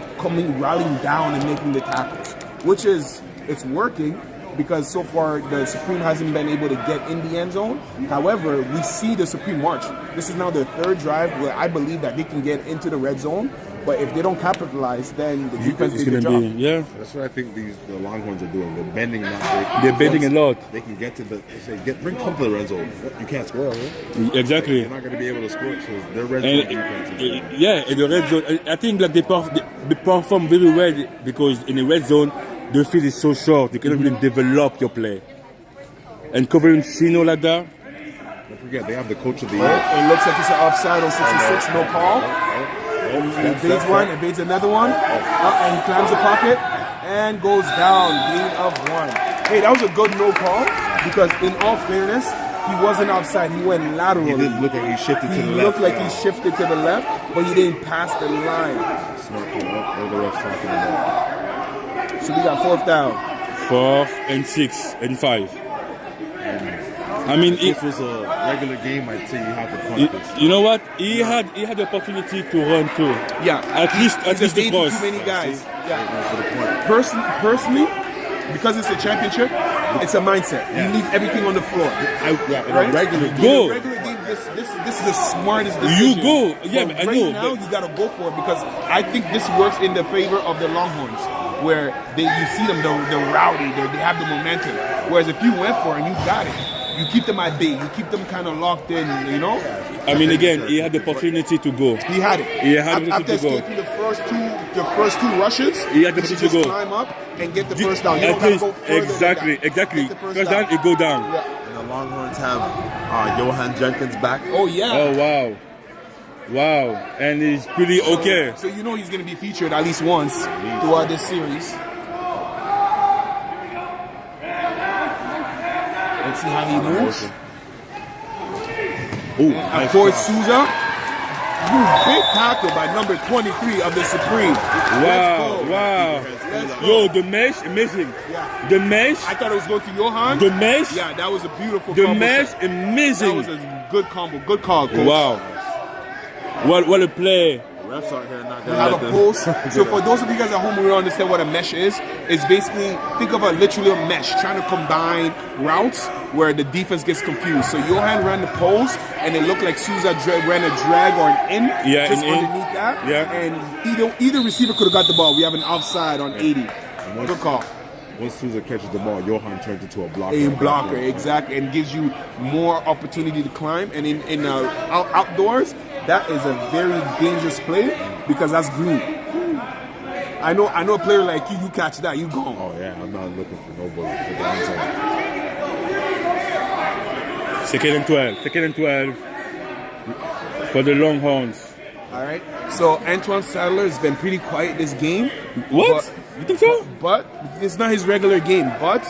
rallying down and making the tackles, which is it's working because so far the Supreme hasn't been able to get in the end zone. However, we see the Supreme march. This is now their third drive where I believe that they can get into the red zone. But if they don't capitalize, then the defense is going to be. Yeah, that's what I think the Longhorns are doing. They're bending now. They're bending a lot. They can get to bring come to the red zone. You can't score, right? Exactly. You're not going to be able to score. So their red zone defense is yeah, in the red zone, I think that they perform very well because in the red zone, the field is so short. You cannot really develop your play. And covering Chino like that. Don't forget, they have the coach of the year. It looks like it's an offside on 66, no call. He evades one, evades another one, and he climbs the pocket and goes down, gain of 1. Hey, that was a good no call because in all fairness, he wasn't offside. He went laterally. He didn't look like he shifted to the left. He looked like he shifted to the left, but he didn't pass the line. Smart call. The refs talking about. So we got 4th down. 4th and 6 and 5. I mean, if this was a regular game, I'd say you have to punt this. You know what? He had the opportunity to run too. Yeah, at least the cross. Too many guys. Yeah. Personally, because it's a championship, it's a mindset. You leave everything on the floor. In a regular game. Go. This is the smartest decision. You go. Yeah, but I right know. Now you gotta go for it because I think this works in the favor of the Longhorns, where you see them, they're rowdy, they have the momentum. Whereas if you went for it and you got it. You keep them at bay. You keep them kind of locked in, you know? I mean, again, he had the opportunity to go. He had it. He had the After opportunity to escaping the first two rushes, he had the opportunity to go. Climb up and get the first down. You don't gotta go further exactly. First down, it go down. Yeah. And the Longhorns have Johan Jenkins back. Oh, yeah. Oh, wow. And he's pretty okay. So you know he's going to be featured at least once throughout this series. Let's see how he moves. Nice Ford Souza. Big tackle by number 23 of the Supreme. Wow, wow. Yo, the mesh, amazing. Yeah. The mesh. I thought it was going to Johan. The mesh. Yeah, that was a beautiful The combo. mesh, That amazing. was a good combo. Good call, coach. Wow. What a play. Refs out here not We gonna have let a them. post. So for those of you guys at home who don't understand what a mesh is, it's basically, think of a literally a mesh trying to combine routes where the defense gets confused. So Johan ran the post and it looked like Souza ran a drag or an in, Yeah, just an in. underneath that. Yeah. And either receiver could have got the ball. We have an offside on 80. Good call. Once Souza catches the ball, Johan turns into a blocker. A blocker, exactly, and gives you more opportunity to climb. And in outdoors, that is a very dangerous play because that's green. I know a player like you catch that, you gone. Oh yeah, I'm not looking for nobody for the inside. Second and 12. Second and 12 for the Longhorns. All right. So Antoine Sadler has been pretty quiet this game. What? You think so? But it's not his regular game. But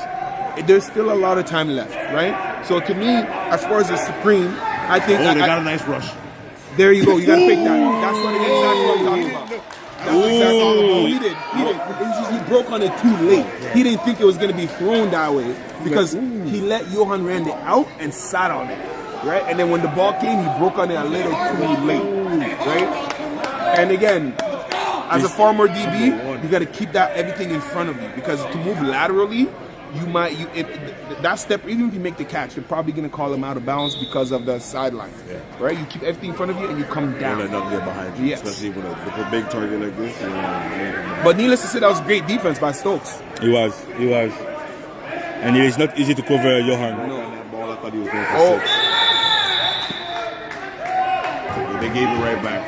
there's still a lot of time left, right? So to me, as far as the Supreme, I think Oh, they got a nice rush. there you go. You got to pick that. That's what exactly what I'm talking about. That's exactly what he did. It's just he broke on it too late. He didn't think it was going to be thrown that way because he let Johan Rande out and sat on it, right? And then when the ball came, he broke on it a little too late, right? And again, as a former DB, you got to keep that everything in front of you because to move laterally, that step, even if you make the catch, they're probably going to call him out of bounds because of the sideline, right? You keep everything in front of you and you come Don't down. let nothing get behind you, Yes. especially with a big target like this. You know, But needless to say, that was great defense by Stokes. He was. And it is not easy to cover Johan. on that ball, I thought he was going for Oh. 6. They gave it right back.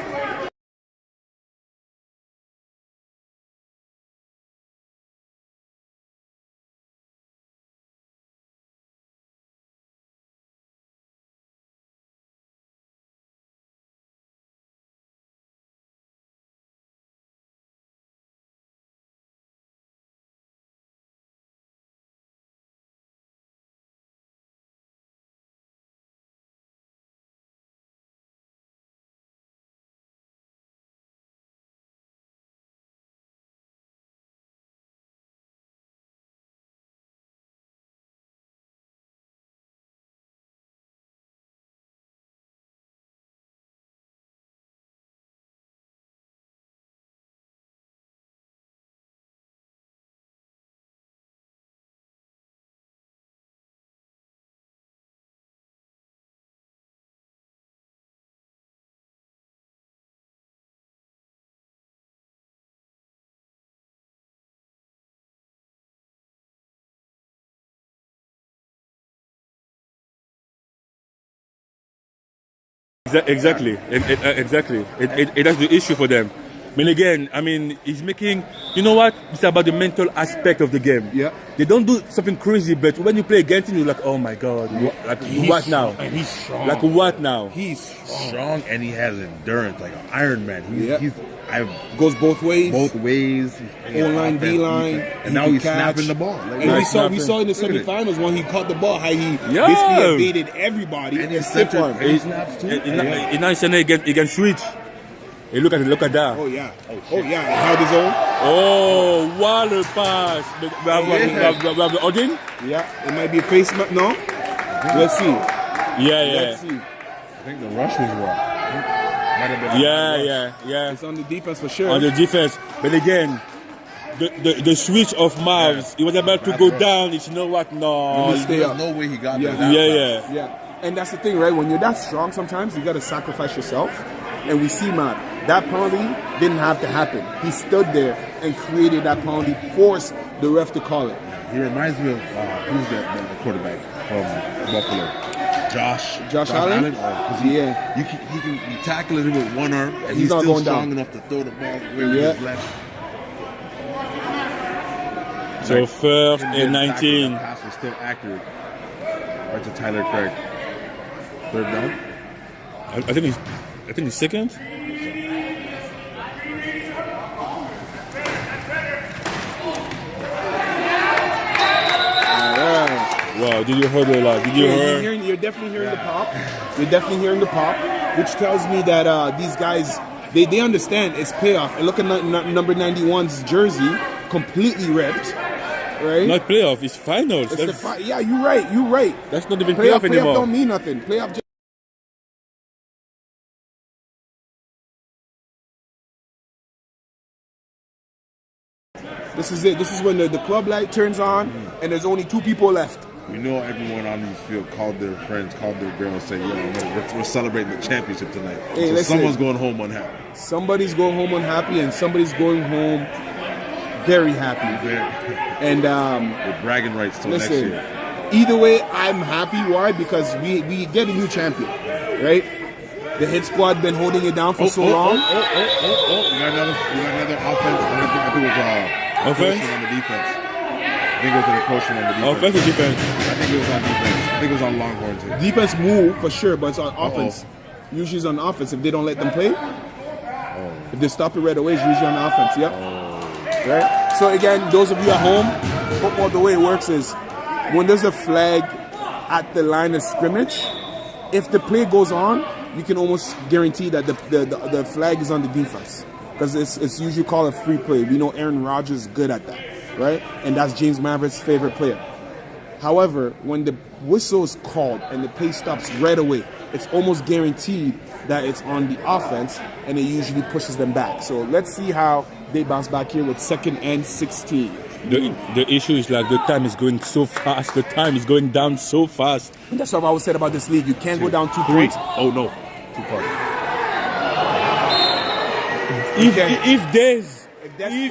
Exactly. That's the issue for them. I mean, again, he's making, you know what? It's about the mental aspect of the game. Yeah. They don't do something crazy, but when you play against him, you're like, oh my God, what now? And he's strong. Like, what now? He's strong, and he has endurance like an Iron Man. He's goes both ways. both ways. O-line, D-line, and he now can he's catch. snapping the ball. Like, And we snapping. saw in the Look at it. semifinals when he caught the ball, how he Yeah. basically evaded everybody And he's stiff centered. arm. He snaps too. It's not saying he can switch. Hey, look at that. Oh yeah. Oh yeah. He held his own. Oh, what a pass. We have the Odin? Yeah. It might be a face mask. No. Let's see. Yeah. Let's see. I think the rush was wrong. Might have been Yeah. It's on the defense for sure. On the defense. But again, the switch of Mavs, he was about to go down. It's, you know what? No. Let me stay There's up. no way he got Yeah. there. Yeah. Yeah. And that's the thing, right? When you're that strong, sometimes you got to sacrifice yourself. And we see, man, that penalty didn't have to happen. He stood there and created that penalty, forced the ref to call it. He reminds me of who's the quarterback from Buffalo? Josh Allen? Yeah. You tackle it with one arm, and he's not still going strong down. enough to throw the ball with his left. So first and 19. The pass was still accurate. Right to Tyler Craig. Third down. I think it's second. Wow, did you hear the lot? Did you hear? You're definitely hearing the pop. You're definitely hearing the pop. which tells me that these guys, they understand it's payoff. And look at number 91's jersey, completely ripped, right? Not playoff, it's finals. It's yeah, you're right. That's not even playoff anymore. Playoff don't mean nothing. Playoff just This is it. This is when the club light turns on and there's only 2 people left. We know everyone on this field called their friends, called their girls, say, "Yo, we're celebrating the championship tonight." Hey, so listen, someone's going home unhappy. Somebody's going home unhappy, and somebody's going home very happy. And with bragging rights till next year. Either way, I'm happy. Why? Because we get a new champion, right? The hit squad been holding it down for so long. We got another offense. I think it was offense on the defense. I think it was an encroachment on the defense. Offense or defense? I think it was on defense. I think it was on Longhorns. Here. Defense move for sure, but it's on offense. Usually it's on offense. If they don't let them play, if they stop it right away, it's usually on offense. Yep. Right. So again, those of you at home, football, the way it works is when there's a flag at the line of scrimmage, if the play goes on, you can almost guarantee that the flag is on the defense because it's usually called a free play. We know Aaron Rodgers is good at that, right? And that's James Maverick's favorite player. However, when the whistle is called and the play stops right away, it's almost guaranteed that it's on the offense, and it usually pushes them back. So let's see how they bounce back here with 2nd and 16. The issue is like the time is going so fast. The time is going down so fast. And that's what I always said about this league. You can't go down 2 points. Oh no, too far. If there's, you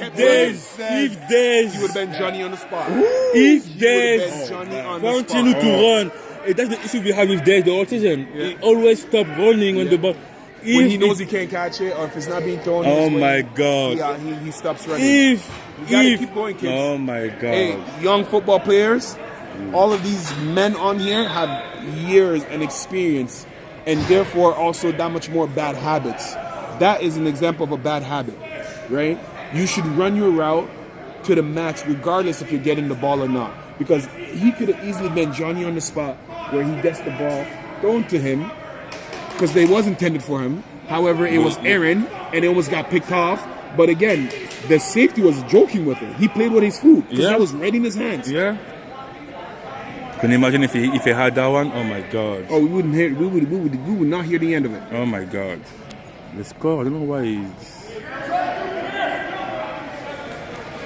would have been Johnny on the spot. If there's continue to run, that's the issue we have with Dez, the autism. Yeah. He always stop running when the ball. When he knows he can't catch it, or if it's not being thrown. Oh my God! He stops running. You gotta keep going, kids. Oh my God! Hey, young football players, all of these men on here have years and experience, and therefore also that much more bad habits. That is an example of a bad habit, right? You should run your route to the max, regardless if you're getting the ball or not, because he could have easily been Johnny on the spot where he gets the ball thrown to him because it was intended for him. However, it was Aaron, and it almost got picked off. But again, the safety was joking with it. He played with his food because that was right in his hands. Yeah. Can you imagine if he had that one? Oh my God. Oh, we wouldn't hear. We would not hear the end of it. Oh my God. Let's go. I don't know why he's.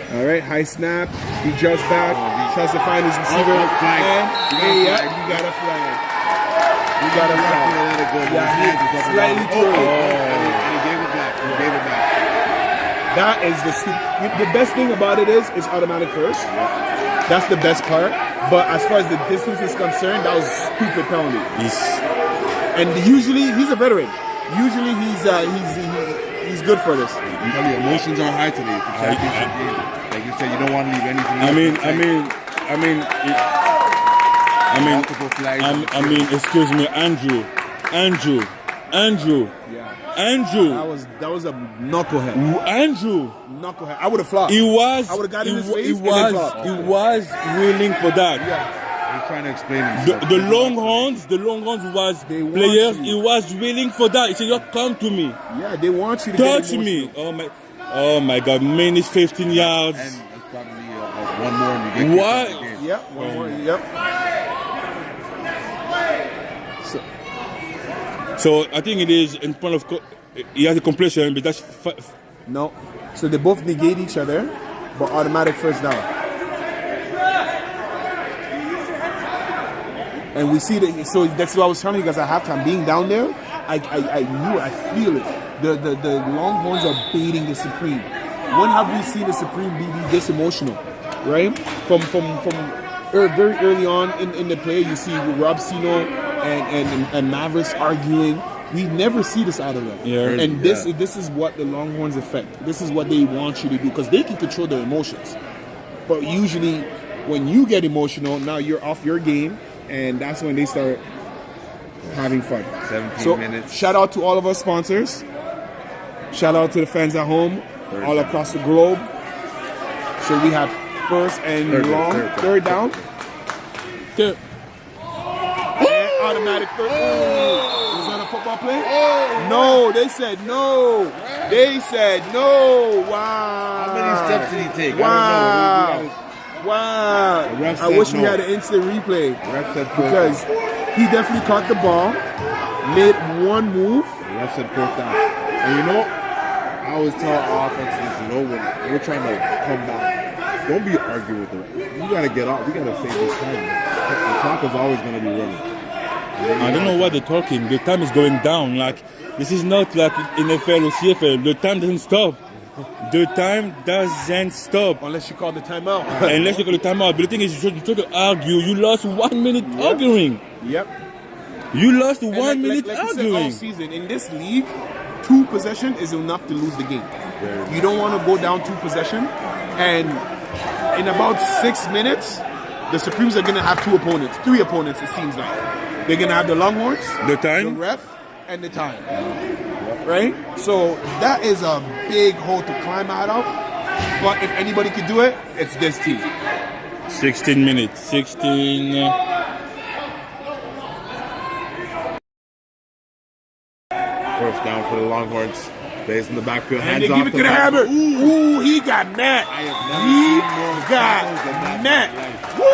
All right, high snap. He jumps back, tries to find his receiver, and you got a flag. You got a flag. Yeah, slightly too early. He gave it back. That is the best thing about it is it's automatic first. That's the best part. But as far as the distance is concerned, that was a stupid penalty. And usually he's a veteran. Usually he's good for this. The emotions are high today. For championship game. Like you said, you don't want to leave anything. Excuse me, Andrew. That was a knucklehead. Knucklehead. I would have flopped. I would have got in his face. He was willing for that. Yeah. He's trying to explain himself. The Longhorns was players. He was willing for that. He said, "You come to me." Yeah, they want you to touch me. Oh my God! Man is 15 yards. And it's probably one more and you get what? Yep, one more. Yep. So I think it is in front of. He has a completion, but that's no. So they both negate each other, but automatic first down. And we see that. So that's what I was telling you guys at halftime. Being down there, I feel it. The Longhorns are baiting the Supreme. When have we seen the Supreme be this emotional, right? From very early on in the play, you see Rob Sino and Mavericks arguing. We never see this out of them. Yeah. And this is what the Longhorns affect. This is what they want you to do because they can control their emotions. But usually, when you get emotional, now you're off your game, and that's when they start having fun. 17 minutes. Shout out to all of our sponsors. Shout out to the fans at home, all across the globe. So we have first and third down. And automatic third. It was on a football play? No, they said no. They said no. Wow. How many steps did he take? Wow. I don't know. Wow. The ref I said wish we no. had an instant replay. The ref said fourth because down. he definitely caught the ball, made one move. The ref said fourth down. And you know, I always tell our offenses, you know, when we're trying to come back, don't be arguing with them. You gotta get off. We gotta save this time. The clock is always gonna be running. I don't know why they're talking. The time is going down. Like, this is not like NFL or CFL. The time doesn't stop. The time doesn't stop. Unless you call the timeout. Unless you call the timeout. But the thing is, you try to argue. You lost 1 minute arguing. Yep. You lost And 1 minute like you said arguing. all season, in this league, 2 possession is enough to lose the game. You don't want to go down 2 possession. And in about 6 minutes, the Supremes are going to have 3 opponents, it seems like. They're going to have the Longhorns, The time? the ref, and the time. Right? So that is a big hole to climb out of. But if anybody could do it, it's this team. 16 minutes. 16. First down for the Longhorns. Plays in the backfield. And Hands they off give it to the back. hammer. Ooh, he got mad. I have He never seen more got tackles than that mad. in my life. Woo!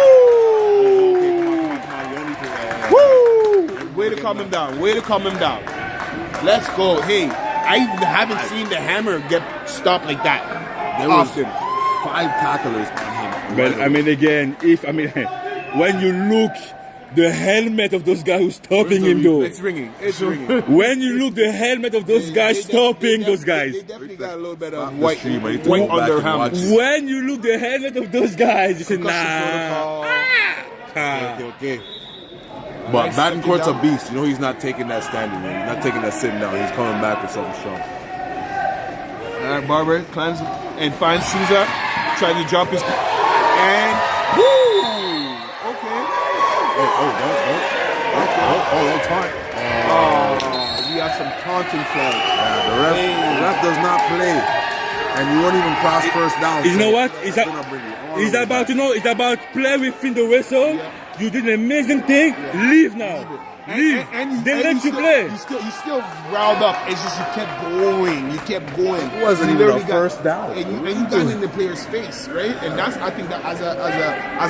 Woo! Way to calm him down. Way to calm him down. Let's go. Hey, I haven't seen the hammer get stopped like that. There was Often. 5 tacklers on him. But I mean, again, when you look, the helmet of those guys who's stopping him, though. It's ringing. It's ringing. When you look, the helmet of those guys stopping those guys. They definitely got a little bit of the white stream, I need to on go back their and watch. helmets. When you look, the helmet of those guys, you say, nah. Okay. But Battencourt's a beast. You know he's not taking that standing. Man. He's not taking that sitting down. He's coming back with something strong. All right, Barber climbs and finds Souza. Tries to drop his... And... Woo! Okay. Oh, don't taunt. Oh, we have some taunting flags. Yeah, the ref does not play. And you won't even cross first down. You know what? It's It's about play within the whistle. You did an amazing thing. Leave now. Leave. They let you play. You still riled up. It's just you kept going. You kept going. It wasn't You even a literally first down. And you got in the player's face, right? And that's, I think that as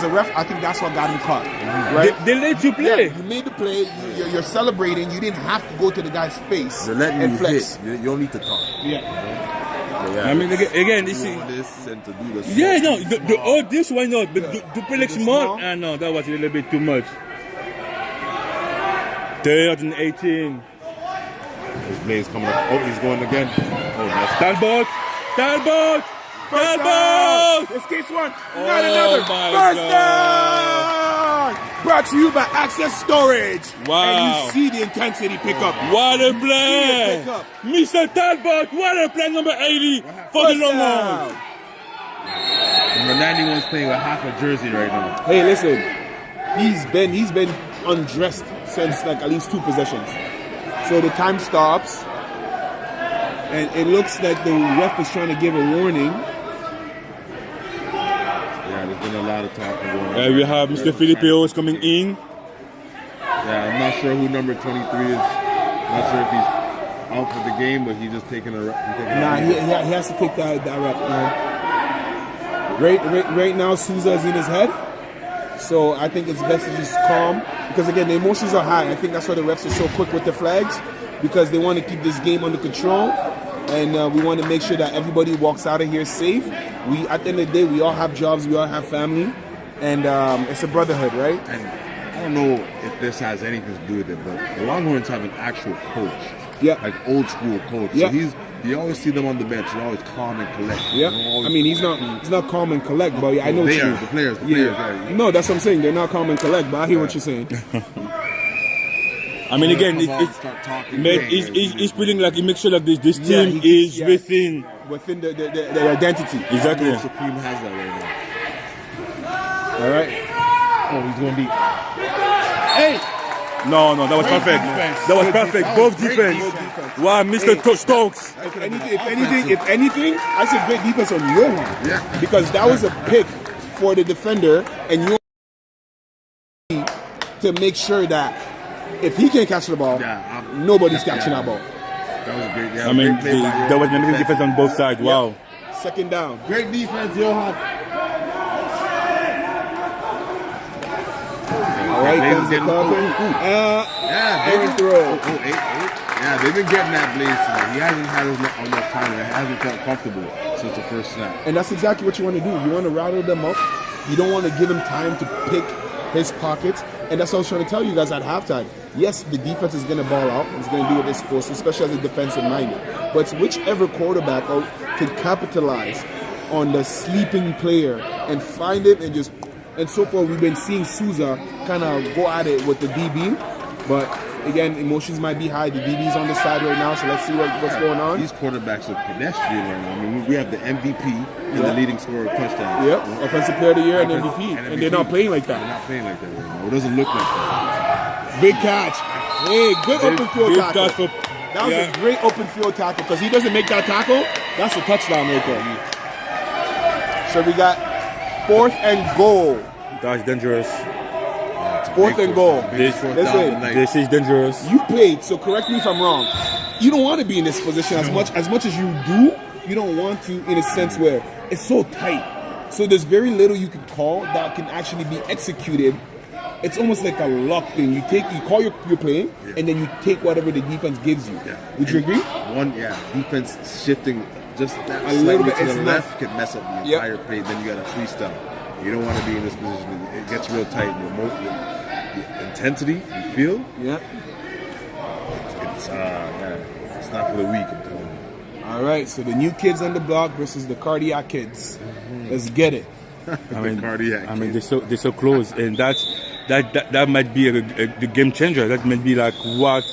a ref, I think that's what got him caught, right? They let you play. Yeah, you made the play. You're celebrating. You didn't have to go to the guy's face They're letting and you flex. hit. You don't need to talk. Yeah. Yeah, I mean, again, this do is... all this and to do the Yeah, no, this why not? But to play like small? small? No, that was a little bit too much. 3rd and 18. His play's coming up. Oh, he's going again. Oh, nice. Talbot! Escapes one. Oh, Not another. my First God. down. Brought to you by Access Storage. Wow. And you see the intensity pick up. What a play! Pick up. Mr. Talbot, what a play, number 80 for the First Longhorns. down. And the 91's playing with half a jersey right now. Hey, listen. He's been undressed since like at least 2 possessions. So the time stops. And it looks like the ref is trying to give a warning. Yeah, there's been a lot of talking going on. We have Mr. Filipios coming in. Yeah, I'm not sure who number 23 is. Not sure if he's out for the game, but he's just taking a rep. Nah, he has to take that rep, man. Right now, Souza is in his head. So I think it's best to just calm. Because again, the emotions are high. I think that's why the refs are so quick with the flags. Because they want to keep this game under control. And we want to make sure that everybody walks out of here safe. At the end of the day, we all have jobs, we all have family. And it's a brotherhood, right? And I don't know if this has anything to do with it, but the Longhorns have an actual coach. Yeah. Like old school coach. Yeah. So you always see them on the bench. They're always calm and collect. Yeah. I mean, he's not calm and collect, but I know what you mean. The players. Yeah. No, that's what I'm saying. They're not calm and collect, but I hear what you're saying. I mean, again, it's feeling like he makes sure that this team is within the identity. Exactly. The Supreme has that right now. All right. Oh, he's going to be. Hey! No, that was perfect. defense. That was perfect. Both defense. Wow, Mr. Stokes. If anything, I said great defense on your one. Yeah. Because that was a pick for the defender, and you to make sure that If he can't catch the ball, nobody's catching that ball. That was great. Yeah, I mean, great play by there was an amazing defense on both sides. Wow. Second down. Great defense, Johan. All right, comes the Falcon. Aaron throw. Yeah, they've been getting that Blaze tonight. He hasn't had enough time. He hasn't felt comfortable since the first snap. And that's exactly what you want to do. You want to rattle them up. You don't want to give him time to pick his pockets. And that's what I was trying to tell you guys at halftime. Yes, the defense is going to ball out. It's going to do what it's supposed to, especially as a defensive minded. But it's whichever quarterback can capitalize on the sleeping player and find it and just. And so far, we've been seeing Souza kind of go at it with the DB. But again, emotions might be high. The DB's on the side right now, so let's see what's going on. These quarterbacks are pedestrian right now. I mean, we have the MVP and the leading scorer of touchdowns. Yep, offensive player of the year and MVP. And they're not playing like that. They're not playing like that right now. It doesn't look like that. Big catch. Hey, good open field tackle. That was a great open field tackle because he doesn't make that tackle. That's a touchdown right there. So we got 4th and goal. That's dangerous. 4th and goal. This is dangerous. You played, so correct me if I'm wrong. You don't want to be in this position as much as you do. You don't want to, in a sense where it's so tight. So there's very little you can call that can actually be executed. It's almost like a luck thing. You call your play, and then you take whatever the defense gives you. Yeah. Would you agree? Defense shifting just that a little bit to the left can mess up the entire play. Then you got to freestyle. You don't want to be in this position. It gets real tight. The intensity you feel. Yeah. It's not for the weak. I'm telling you. All right. So the new kids on the block versus the cardiac kids. Let's get it. I mean, they're so close, and that might be the game changer. That might be like what.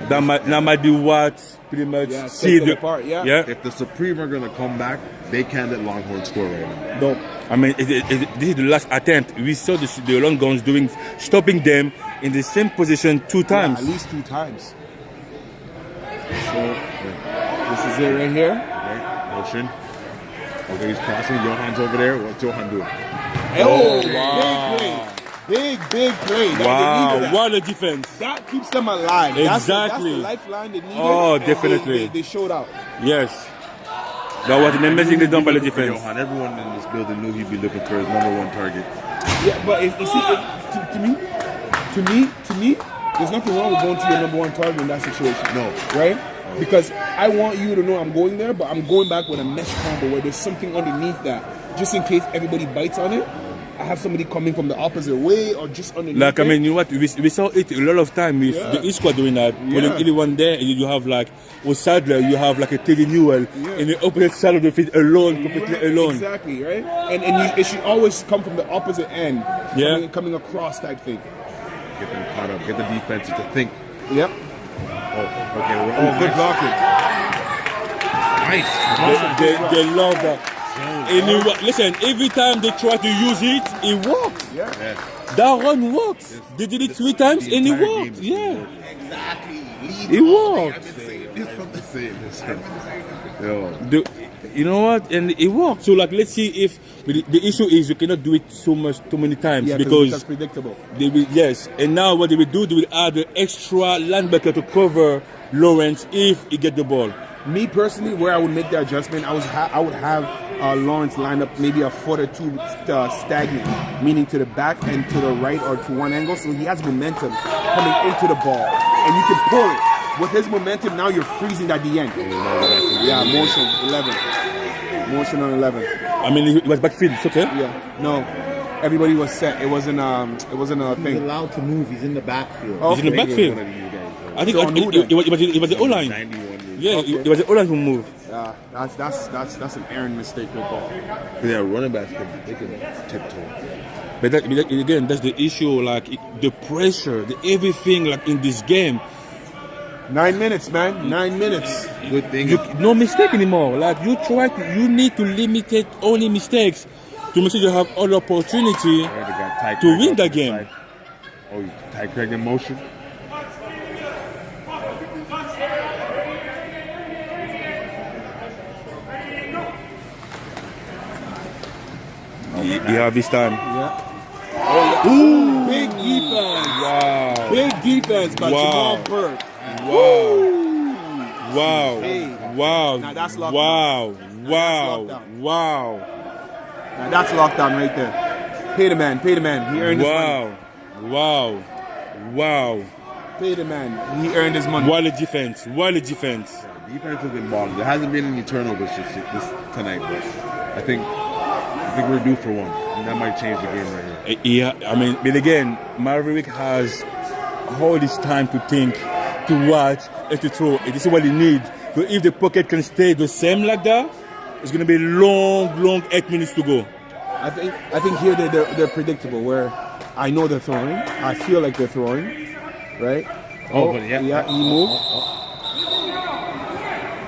That might be what pretty much see the apart. Yeah. If the Supreme are gonna come back, they can't let Longhorns score right now. No. I mean, this is the last attempt. We saw the Longhorns stopping them in the same position 2 times. At least 2 times. So this is it right here. Okay, motion. Okay, he's crossing. Johan's over there. What's Johan doing? Wow. Big play. Wow, what a defense. That keeps them alive. Exactly. That's the lifeline they needed. Oh, definitely. They showed out. Yes. That was an amazingly done by the defense. Johan, everyone in this building knew he'd be looking for his #1 target. Yeah, but you see, to me, there's nothing wrong with going to your #1 target in that situation. No. Right? Because I want you to know I'm going there, but I'm going back with a mesh combo where there's something underneath that. Just in case everybody bites on it, I have somebody coming from the opposite way or just underneath. Like, I mean, you know what? We saw it a lot of time with the East Squad doing that. Putting anyone there, you have like, with Sadler, you have like a Teddy Newell in the opposite side of the field alone, completely alone. Exactly, right? And it should always come from the opposite end. Coming across type thing. Get them caught up. Get the defense to think. Yep. Good blocking. Nice. They love that. Listen, every time they try to use it works. Yeah. That run works. They did it 3 times and it worked. Yeah. Exactly. It worked. It's from the same. You know what? And it worked. So like, let's see if the issue is you cannot do it too many times because that's predictable. And now what they will do, they will add an extra linebacker to cover Lawrence if he get the ball. Me personally, where I would make the adjustment, I would have Lawrence line up maybe a foot or 2 stagnant, meaning to the back and to the right or to one angle, so he has momentum coming into the ball, and you can pull it. With his momentum, now you're freezing at the end. Yeah, motion 11. Motion on 11. I mean, it was backfield. It's okay. Yeah. No, everybody was set. It wasn't a thing. He's allowed to move. He's in the backfield. He's in the backfield. I think it was the O-line. Yeah, it was the O-line who moved. Yeah, that's an errant mistake football. Yeah, running backs they can tiptoe. But again, that's the issue. Like the pressure, everything. Like in this game. 9 minutes, man. 9 minutes. Good thing. No mistake anymore. Like you need to limit it only mistakes to make sure you have all opportunity to win the game. Oh, Ty Craig in motion. He have his time. Yeah. Oh, yeah. Ooh, big defense. Wow. Big defense by Wow. Jamal Burke. Wow. Wow. Hey. Wow. Now that's lockdown. Wow. Now Wow. that's lockdown. Wow. Now that's lockdown right there. Pay the man. Pay the man. He earned his money. Wow. Wow. Pay the man. He earned his money. What a defense. What a defense. Defense has been balling. There hasn't been any turnovers this tonight, but I think we're due for one, and that might change the game right here. Yeah, I mean, but again, Maverick has all this time to think, to watch, and to throw. This is what he needs. So if the pocket can stay the same like that, it's going to be long 8 minutes to go. I think here they're predictable. Where I know they're throwing. I feel like they're throwing, right? But yeah, he moved.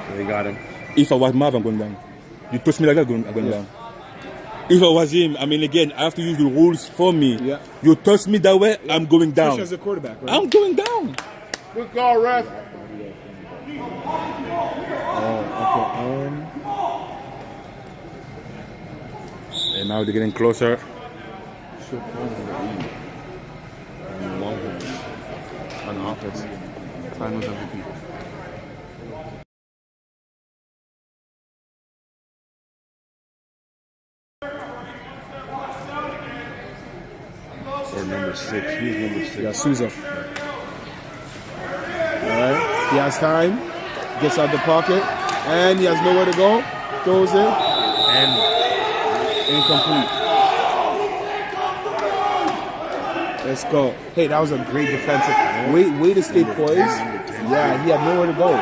So they got him. If I was Marv, I'm going down. You touch me like that, I'm going down. If I was him, I mean, again, I have to use the rules for me. Yeah. You touch me that way, I'm going down. Push as a quarterback, right? I'm going down. Good call, ref. Okay. And now they're getting closer. Longhorns on offense. Finals MVP. Or number 6. Who's number 6? Yeah, Souza. Alright. He has time. Gets out the pocket. And he has nowhere to go. Throws it. And Incomplete. Let's go. Hey, that was a great defensive. Way to stay poised. Yeah, he had nowhere to go.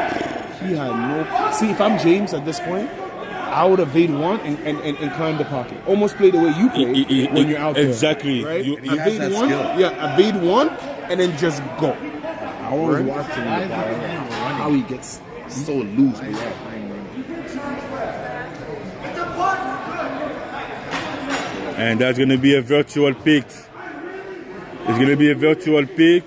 He had no. See, if I'm James at this point, I would evade one and climb the pocket. Almost play the way you play when you're out there. Exactly. Right? He has that one. skill. Yeah, evade one and then just go. I was watching how he gets so loose. And that's going to be a virtual pick. It's going to be a virtual pick.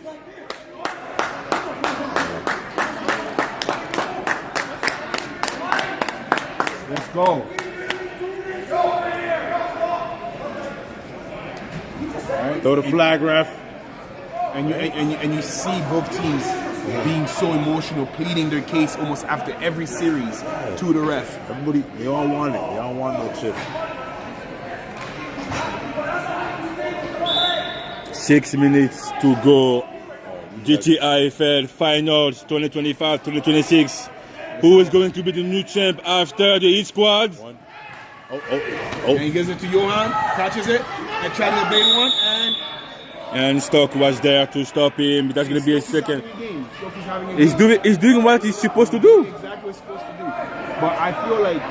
Let's go. Throw the flag, ref. And you see both teams being so emotional, pleading their case almost after every series to the ref. Everybody, they all want it. They all want no chip. 6 minutes to go. GTIFL Finals 2025-2026. Who is going to be the new champ after the Heat Squad? And he gives it to Johan, catches it, and tries to evade one, And Stock was there to stop him. That's going to be a second. He's He's doing what he's supposed to do. exactly what he's supposed to do. But I feel like,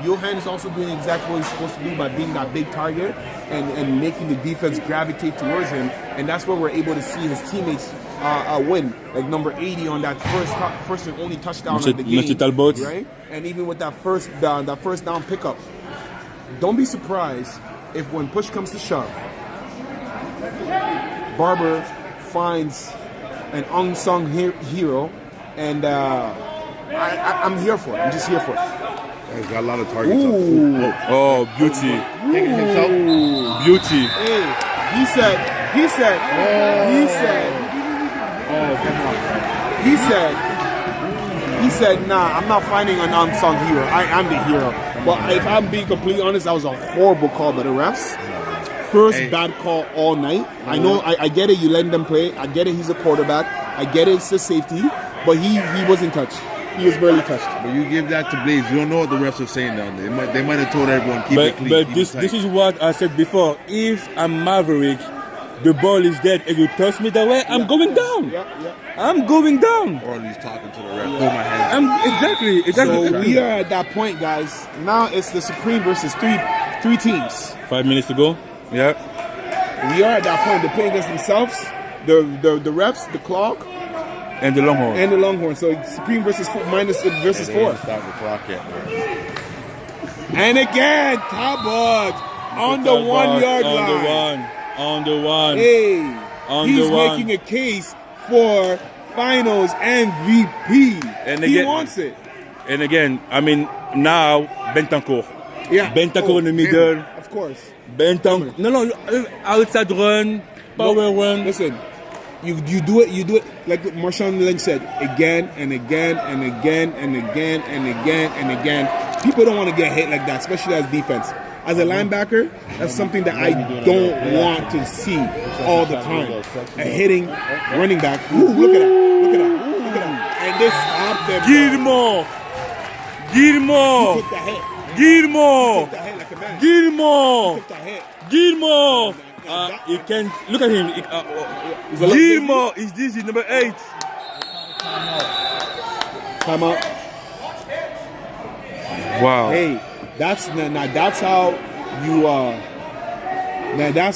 Johan is also doing exactly what he's supposed to do by being that big target and making the defense gravitate towards him. And that's where we're able to see his teammates win. Like number 80 on that first and only touchdown of the game. Right? And even with that first down pickup. Don't be surprised if when push comes to shove, Barber finds an unsung hero, and I'm here for it. I'm just here for it. He's got a lot of targets. Oh, beauty. Taking himself. Beauty. Hey, he said, nah, I'm not finding an unsung hero. I'm the hero. But if I'm being completely honest, that was a horrible call by the refs. First bad call all night. I know, I get it, you letting them play. I get it, he's a quarterback. I get it, it's a safety. But he wasn't touched. He was barely touched. But you give that to Blaze. You don't know what the refs are saying down there. They might have told everyone keep it clean. But this is what I said before. If I'm Maverick, the ball is dead, and you touch me that way, I'm going down. Yeah. I'm going down. Or he's talking to the ref. Hold my hands. Exactly. So we are at that point, guys. Now it's the Supreme versus three teams. 5 minutes to go. Yeah. We are at that point. They're playing against themselves, the refs, the clock, And the Longhorns. So Supreme versus four. They 4. didn't stop the clock yet. And again, Talbot on the 1 yard line. On the one. Hey, he's the one. making a case for Finals MVP. And he again, wants it. And again, I mean, now Bentancur. Yeah. Bentancur in the middle. Of course. Benton. No, outside run, power run. Listen, you do it like Marshawn Lynch said, again and again and again and again and again and again. People don't want to get hit like that, especially as defense. As a linebacker, that's something that I don't want to see all the time. A hitting running back. Ooh, look at that. Look at that. Look at that. And they stopped them. Gilmore. Gilmore. Took the hit. Gilmore. Took the hit like a man. Gilmore. Took the hit. Gilmore. You can look at him. Gilmore is this is number 8. Come out. Wow. Hey, that's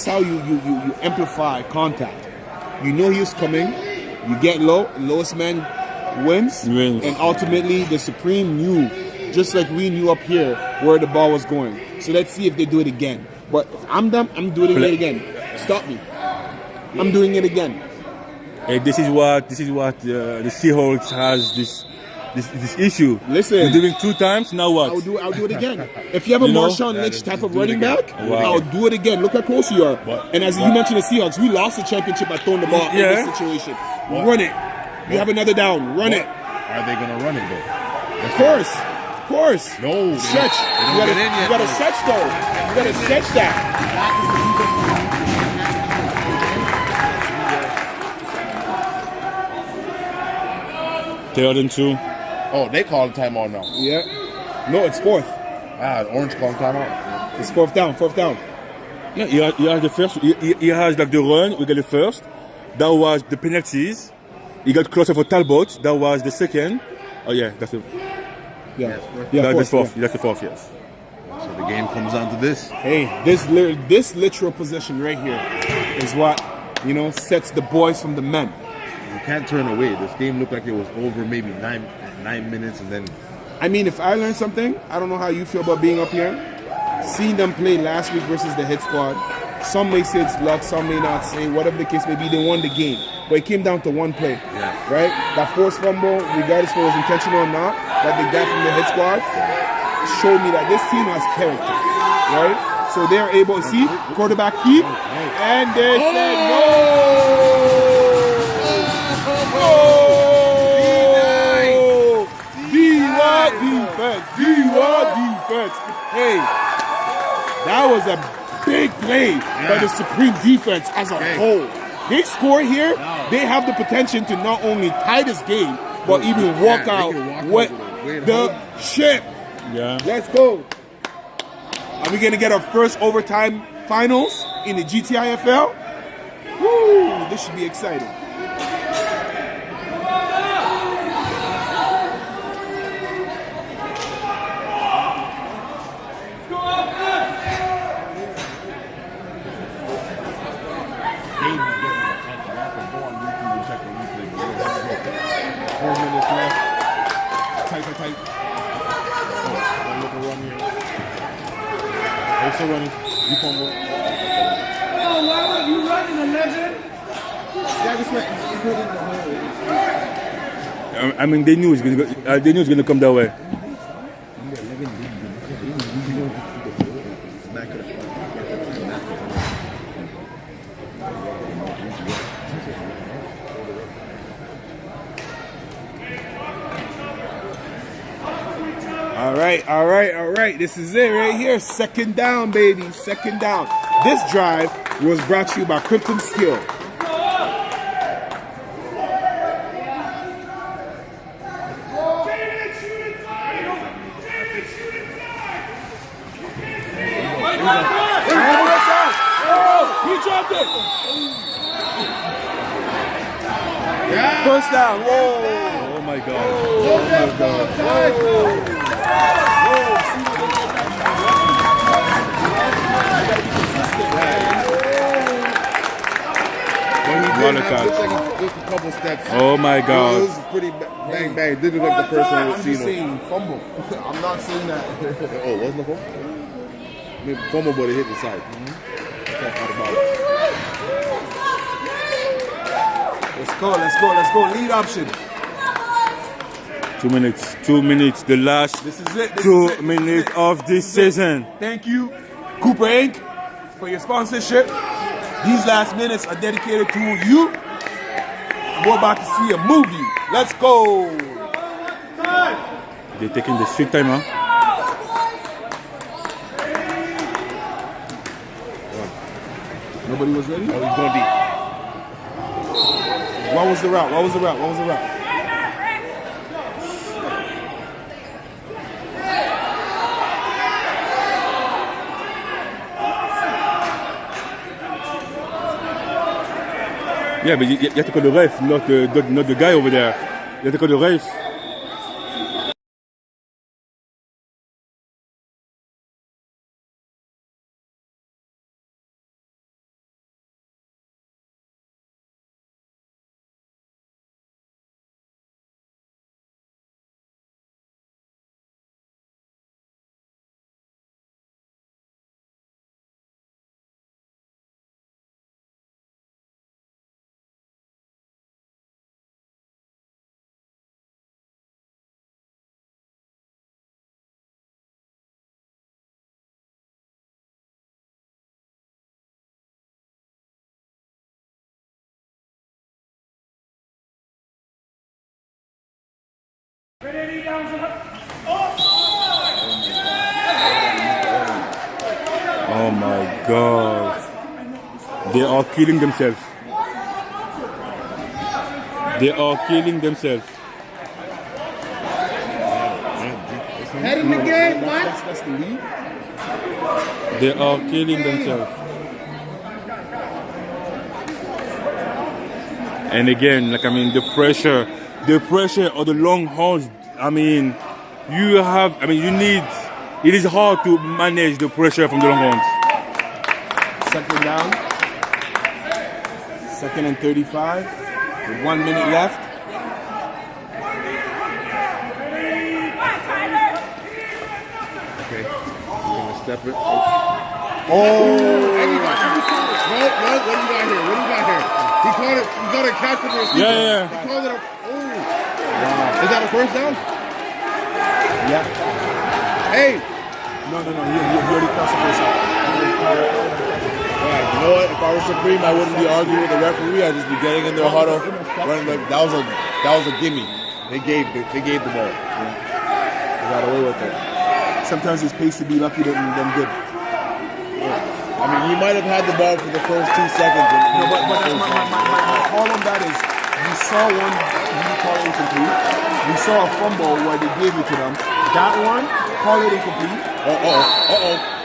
how you amplify contact. You know he was coming. You get low. Lowest man wins. And ultimately the Supreme knew, just like we knew up here, where the ball was going. So let's see if they do it again. But if I'm them, I'm doing it again. Stop me. I'm doing it again. Hey, this is what the Seahawks has this issue. Listen, you're doing 2 times. Now what? I'll do it again. If you have a Marshawn Lynch type of running back, I'll do it again. Look how close you are. And as you mentioned, the Seahawks, we lost the championship by throwing the ball in this situation. Run it. You have another down. Run it. Are they gonna run it though? Of course. Of course. No. Stretch. You gotta stretch though. You gotta stretch that. 3rd and 2. Oh, they called timeout now. Yeah. No, it's 4th. Orange called timeout. It's 4th down. 4th down. Yeah, he has the first. He has like the run. We got the first. That was the penalties. He got closer for Talbot. That was the second. Oh yeah, that's it. Yeah. That's the fourth. That's the fourth. Yes. So the game comes down to this. Hey, this literal possession right here is what sets the boys from the men. You can't turn away. This game looked like it was over maybe 9 minutes, and then. I mean, if I learned something, I don't know how you feel about being up here. Seeing them play last week versus the hit squad, some may say it's luck, some may not say. Whatever the case may be, they won the game. But it came down to one play, right? That forced fumble, regardless if it was intentional or not, that they got from the hit squad, showed me that this team has character, right? So they're able to see quarterback keep, and they said no. D1 defense. Hey, that was a big play by the Supreme defense as a whole. They score here, they have the potential to not only tie this game, but even walk out with the ship. Yeah. Let's go. Are we going to get our first overtime finals in the GTIFL? Woo, this should be exciting. Running. You fumble. Oh, why are you running, a legend? I mean, they knew it's gonna go. They knew it's gonna come that way. All right. This is it right here. 2nd down, baby. 2nd down. This drive was brought to you by Krypton Steel. He dropped it. First down. Whoa. Oh my God. Just a couple steps. Oh my God. It was pretty bang bang. Did it like the first one with I'm just saying fumble. I'm not saying that. Oh, wasn't a fumble? Maybe fumble, but it hit the side. Let's go. Lead option. 2 minutes. 2 minutes. The last This is it. 2 minutes of this season. Thank you. Cooper Inc. for your sponsorship. These last minutes are dedicated to you. We're about to see a movie. Let's go. They're taking the sweet time, huh? Nobody was ready? Oh, he's going deep. What was the route? What was the route? What was the route? Yeah, but you have to call the ref, not the guy over there. You have to call the ref. Oh my God. They are killing themselves. They are killing themselves. Head in the game, what? That's the lead. They are killing themselves. And again, like, I mean, the pressure of the Longhorns, I mean, you need, it is hard to manage the pressure from the Longhorns. Second down. 2nd and 35. With 1 minute left. Okay. We're gonna step it. Oh! What do you got here? What do you got here? He called it. You got to catch it. Yeah. He called it a. Oh. Wow. Is that a first down? Yeah. Hey. No. He already crossed the first down. Yeah, you know what? If I was Supreme, I wouldn't be arguing with the referee. I'd just be getting in their huddle, running. That was a gimme. They gave the ball. They got away with it. Sometimes it's pays to be lucky than good. I mean, he might have had the ball for the first 2 seconds. No, but that's my call on that is we saw one call incomplete. We saw a fumble where they gave it to them. That one, call it incomplete.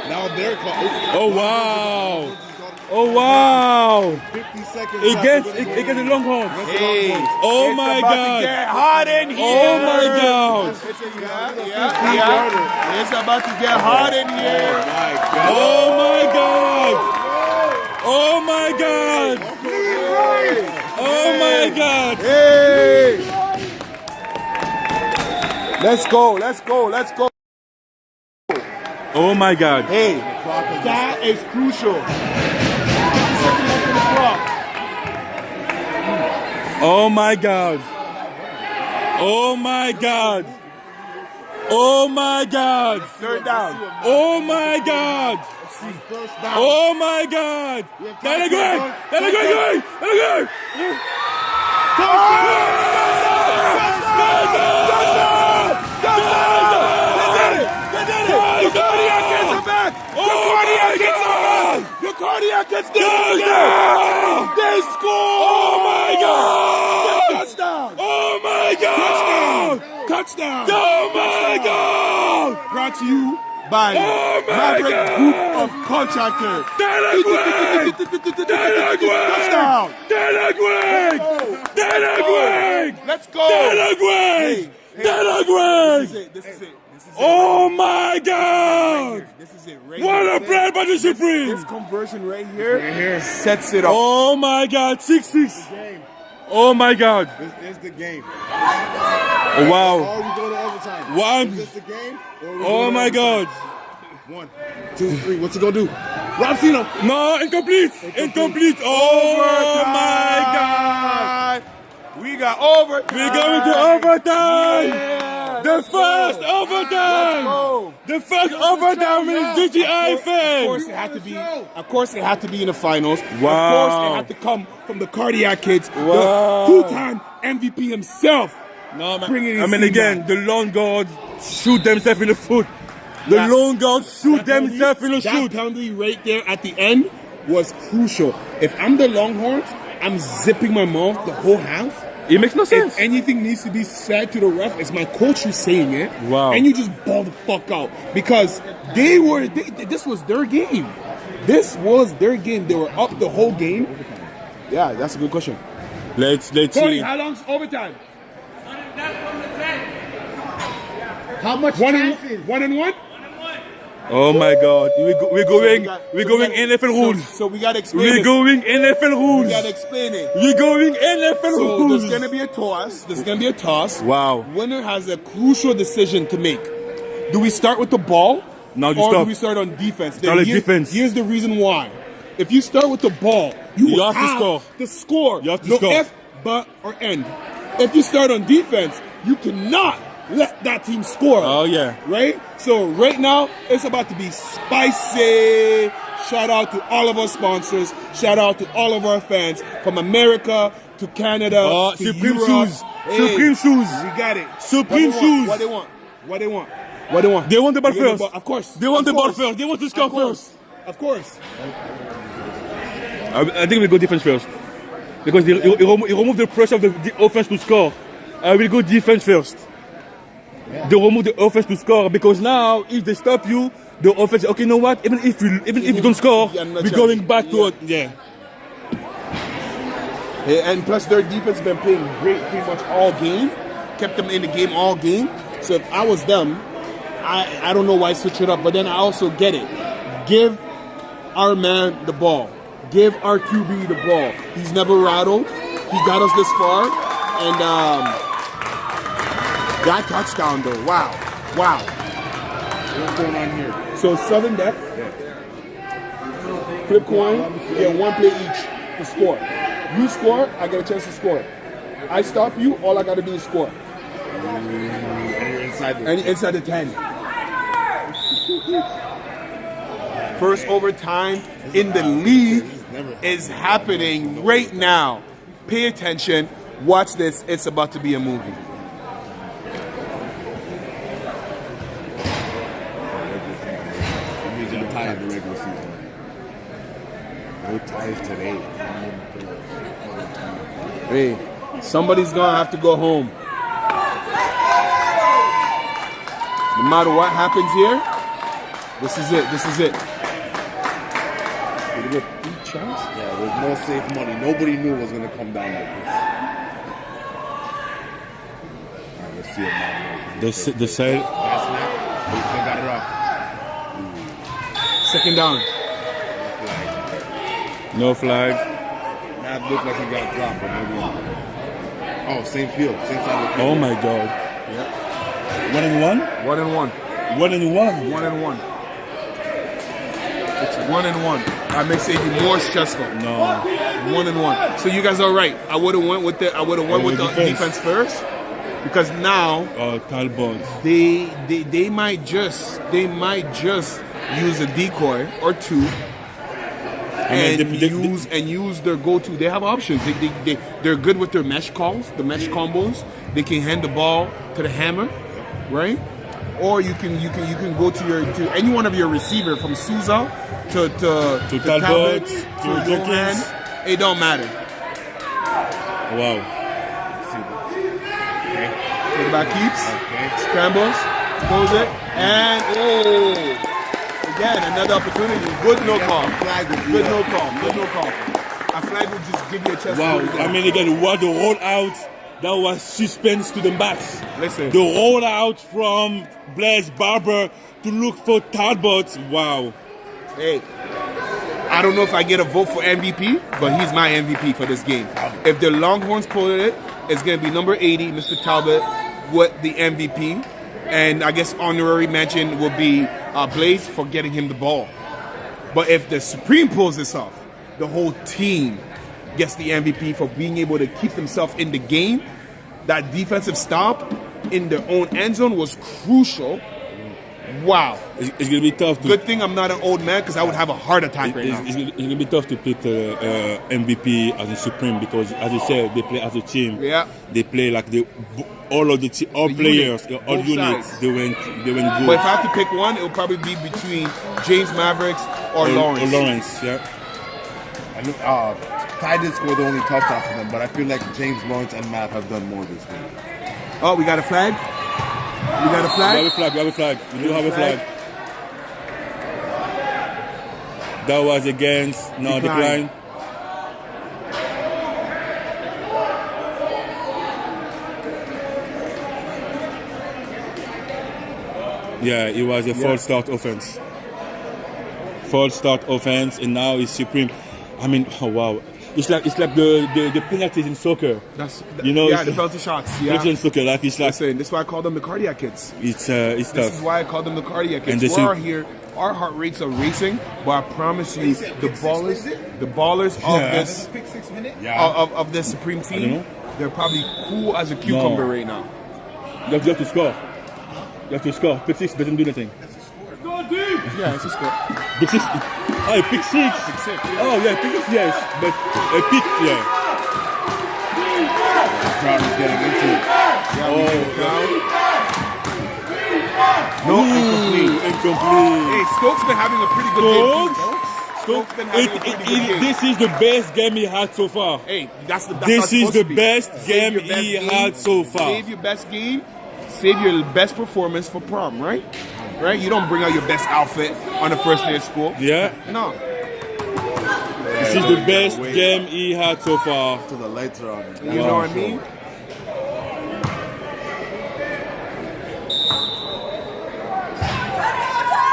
Now they're called. Oh wow! Oh wow! 50 seconds Against the Longhorns. Hey! Oh my God! Get hot in here! Oh my God! Yeah. It's about to get hot in here. Oh my God! Oh my God! Oh my God! Hey! Let's go. Oh my God! Hey, that is crucial. 50 seconds to the clock. Oh my God! Oh my God! Oh my God! Third down. Oh my God! Oh my God! Dale, güey! Your cardiac gets there. They score. Oh my God! Touchdown. Oh my God! Touchdown. Oh my God! Brought to you by Oh my Maverick God. Group of Contractors. Let's go. This is it. Oh my God! This is it. Right What here. a play by the Supreme! This conversion right here sets it up. Oh my God, 6-6. Oh my God. This is the game. Oh, wow. Or we go to overtime. One. Is this the game? Or we go Oh to my overtime? God. 1, 2, 3. What's he gonna do? Robsino. No, incomplete. Incomplete. Oh my God. We got overtime. We're going to overtime. Yeah. The first overtime! The first overtime in GTIFL! Of course it had to be. Of course it had to be in the finals. Wow. Of course it had to come from the Cardiac Kids, Wow. the two-time MVP himself. No, man. Bringing his I mean, team again, back. the Longhorns shoot themselves in the foot. The That- Longhorns shoot That penalty- themselves in the that foot. penalty right there at the end was crucial. If I'm the Longhorns, I'm zipping my mouth the whole half. It makes no sense. If anything needs to be said to the ref, it's my coach who's saying it. Wow. And you just ball the fuck out because this was their game. This was their game. They were up the whole game. Yeah, that's a good question. Let's Tony, see. how long's overtime? How much One chances? and one? Oh my God, we're going NFL So, rules. so we gotta explain We're this. going NFL We rules. gotta explain it. We're going NFL So rules. there's gonna be a toss. There's gonna be a toss. Wow. Winner has a crucial decision to make. Do we start with the ball? No, you or stop. do we start on defense? Start on defense. Here's the reason why. If you start with the ball, you have to score. to score. You have to no score. If, but, or end. If you start on defense, you cannot let that team score. Oh, yeah. Right? So right now, it's about to be spicy. Shout out to all of our sponsors. Shout out to all of our fans from America to Canada Oh, to Supreme Europe. shoes. Supreme shoes. We got it. Supreme shoes. What they want? What they want? What they want? They want the ball They want first. Of course. They want Of the ball course. first. They want to score Of course. first. Of course. I think we'll go defense first. Because it remove the pressure of the offense to score. I will go defense first. They remove the offense to score because now if they stop you, the offense, okay, you know what? Even if you don't score, Yeah, no we're chance. going back to it. Yeah, and plus their defense been playing great pretty much all game. Kept them in the game all game. So if I was them, I don't know why switch it up. But then I also get it. Give our man the ball. Give our QB the ball. He's never rattled. He got us this far. And that touchdown though. Wow. What's going on here? So sudden death. Flip coin. You get one play each to score. You score, I get a chance to score. I stop you, all I gotta do is score. And you're inside the And inside the 10. First overtime in the league is happening right now. Pay attention. Watch this. It's about to be a movie. That means you're tired of the regular season. No ties today. Hey, somebody's gonna have to go home. No matter what happens here, this is it. This is it. Did we get beat chance? Yeah, there's no safe money. Nobody knew it was going to come down like this. Alright, let's see it now. The side. Last snap, he still got it off. Second down. No flag. That looked like he got dropped, but maybe. Oh, same field, same side of the field. Oh my God. Yep. 1-1. 1-1. 1-1. 1-1. It's 1-1. That makes it even more stressful. No. 1-1. So you guys are right. I would have went with the defense first because now Oh, Talbot. they might just use a decoy or two and use their go-to. They have options. They're good with their mesh calls, the mesh combos. They can hand the ball to the hammer, right? Or you can go to any one of your receiver from Souza to Talbot, to to Johan. It don't matter. Wow. Quarterback keeps, Okay. scrambles, throws it, and again another opportunity. Good no call. Flag would be Good up. no call. Good no call. A flag would just give you a chance. Wow. to do it I mean, again, what the rollout, that was suspense to the max. Listen. The rollout from Blaise Barber to look for Talbot. Wow. Hey, I don't know if I get a vote for MVP, but he's my MVP for this game. If the Longhorns pull it, it's going to be number 80, Mr. Talbot, with the MVP. And I guess honorary mention will be Blaise for getting him the ball. But if the Supreme pulls this off, the whole team gets the MVP for being able to keep themselves in the game. That defensive stop in their own end zone was crucial. Wow. It's going to be tough. Good thing I'm not an old man because I would have a heart attack right now. It's going to be tough to pick MVP as a Supreme because, as you said, they play as a team. Yeah. They play like all players, unit, all both units. sides. They went good. But if I have to pick one, it will probably be between James Mavericks or Lawrence. Or Lawrence, yeah. I know, Ty did score the only touchdown for them, but I feel like James, Lawrence, and Matt have done more this game. Oh, we got a flag? We got a flag? We have a flag. We do have a flag. That was against decline. Yeah, it was a false start offense. False start offense, and now it's Supreme. I mean, oh wow. It's like the penalties in soccer. Yeah, the penalty shots. Yeah, in soccer, like it's like. Listen, this is why I call them the cardiac kids. It's This tough. is why I call them the cardiac And kids. We're all here. Our heart rates are racing, but I promise you, the ballers of this Supreme team, they're probably cool as a cucumber right now. You have to score. You have to score. Pick six doesn't do anything. Yeah, it's a score. Pick six. Oh, pick six. Pick six. Oh yeah, pick six. Yes, but a pick. Yeah. The crowd is getting into it. No, incomplete. Hey, Stokes been having a pretty good game. Stokes been having a pretty good game. This is the best game he had so far. Hey, that's this is the best game he had so far. Save your best game. Save your best performance for prom, right? Right? You don't bring out your best outfit on the first day of school. Yeah. No. This is the best game he had so far. So the lights are on. You know what I mean?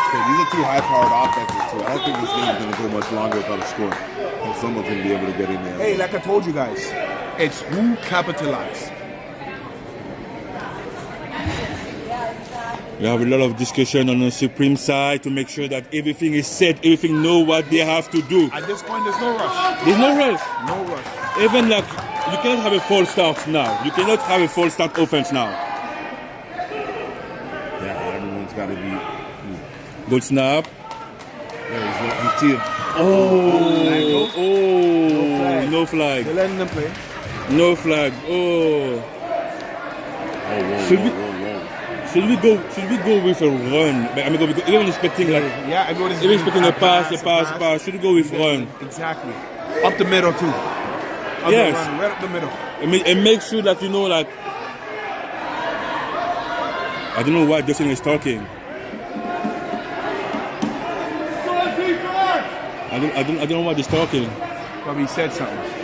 Okay, these are two high-powered offenses too. I don't think this game is going to go much longer without a score. I think someone's going to be able to get in there. Hey, like I told you guys, it's who capitalized. We have a lot of discussion on the Supreme side to make sure that everything is set, everything know what they have to do. At this point, there's no rush. There's no rush. No rush. Even like, you cannot have a false start now. You cannot have a false start offense now. Yeah, everyone's got to be. Good snap. Yeah, you see it. No flag. They're letting them play. No flag. Should we go with a run? I mean, everyone expecting like everyone is expecting a pass. Should we go with run? Exactly. Up the middle too. Yes. Run, right up the middle. And make sure that you know like I don't know why Dustin is talking. I don't know why he's talking. Probably said something.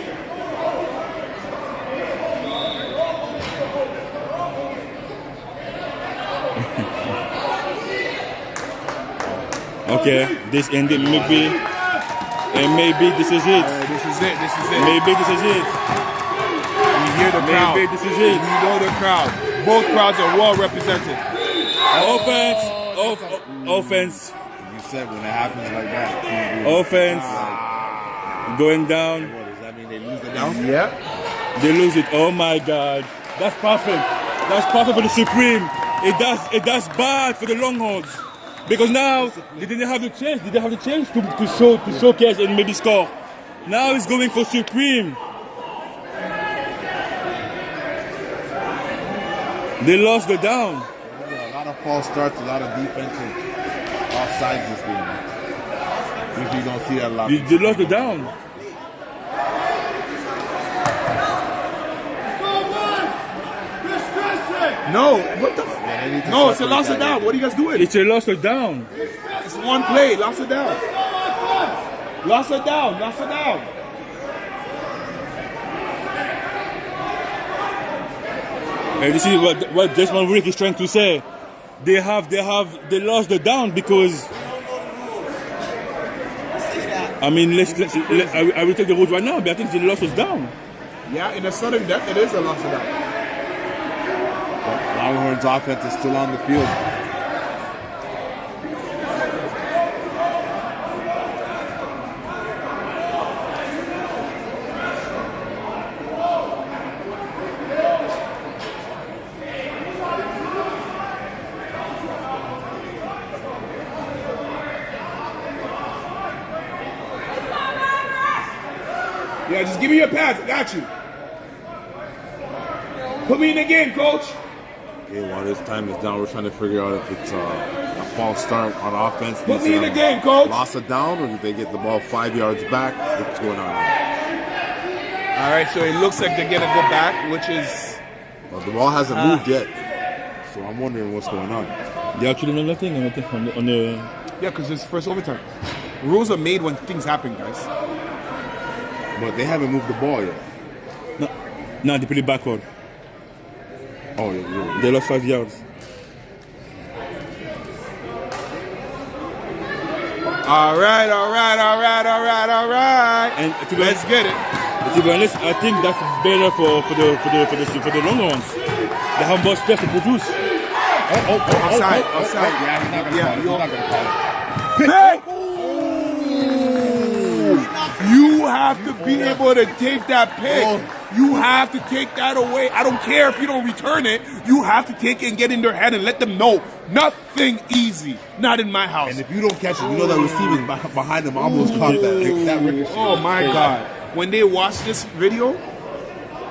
Okay, this ended maybe, and maybe this is it. This is it. Maybe this is it. We hear the crowd. Maybe this is it. We know the crowd. Both crowds are well represented. Offense. You said when it happens like that. Offense. Going down. What does that mean? They lose it now? Yeah. They lose it. Oh my God. That's perfect. That's perfect for the Supreme. It does bad for the Longhorns. Because now they didn't have the chance. They didn't have the chance to showcase and maybe score. Now it's going for Supreme. They lost the down. A lot of false starts, a lot of defensive offsides this game. Usually you don't see that a lot. They lost the down. No, what the? No, it's a loss of down. What are you guys doing? It's a loss of down. It's one play. Loss of down. Loss of down. Loss of down. And this is what Desmond Rick is trying to say. They lost the down because. I mean, I will take the road right now, but I think they lost us down. Yeah, in a sudden death, it is a loss of down. Longhorns offense is still on the field. Yeah, just give me your pass. I got you. Put me in the game, coach. Okay, while this time is down, we're trying to figure out if it's a false start on offense. Put me in the game, coach. Lost it down, or did they get the ball 5 yards back? What's going on? All right, so it looks like they're gonna go back, which is. Well, the ball hasn't moved yet, so I'm wondering what's going on. They actually know nothing on the. Yeah, because it's first overtime. Rules are made when things happen, guys. But they haven't moved the ball yet. No, they put it backward. Oh, yeah. They lost 5 yards. All right. And Let's get it. To be honest, I think that's better for the Longhorns. They have more stuff to produce. Offside. Yeah, he's not gonna call it. Hey! You have to be able to take that pick. You have to take that away. I don't care if you don't return it. You have to take it and get in their head and let them know nothing easy. Not in my house. And if you don't catch it, you know that receiver's behind him almost caught that ricochet. Oh my God. When they watch this video,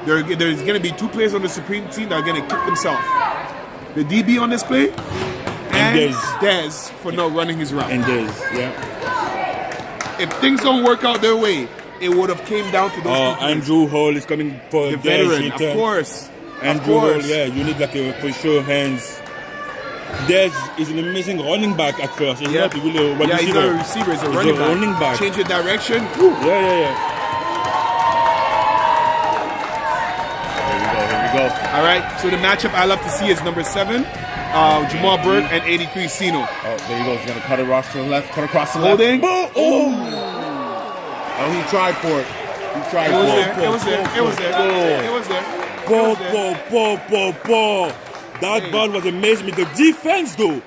there's going to be 2 players on the Supreme team that are going to kick themselves. The DB on this play and Dez for not running his route. And Dez, yeah. If things don't work out their way, it would have came down to those 2 players. Andrew Hall is coming for The Dez, veteran, of course. Andrew Hall, yeah, you need like a for sure hands. Dez is an amazing running back at first. He's not really a wide he's not a receiver. He's a running back. Change your direction. Yeah. Here we go. All right. So the matchup I love to see is number 7, Jamal Burke, and 83 Sino. Oh, there you go. He's gonna cut across to the left. Cut across the Holding. left. Oh, he tried for it. He tried for it. It was there. Ball. That ball was amazing. The defense, though,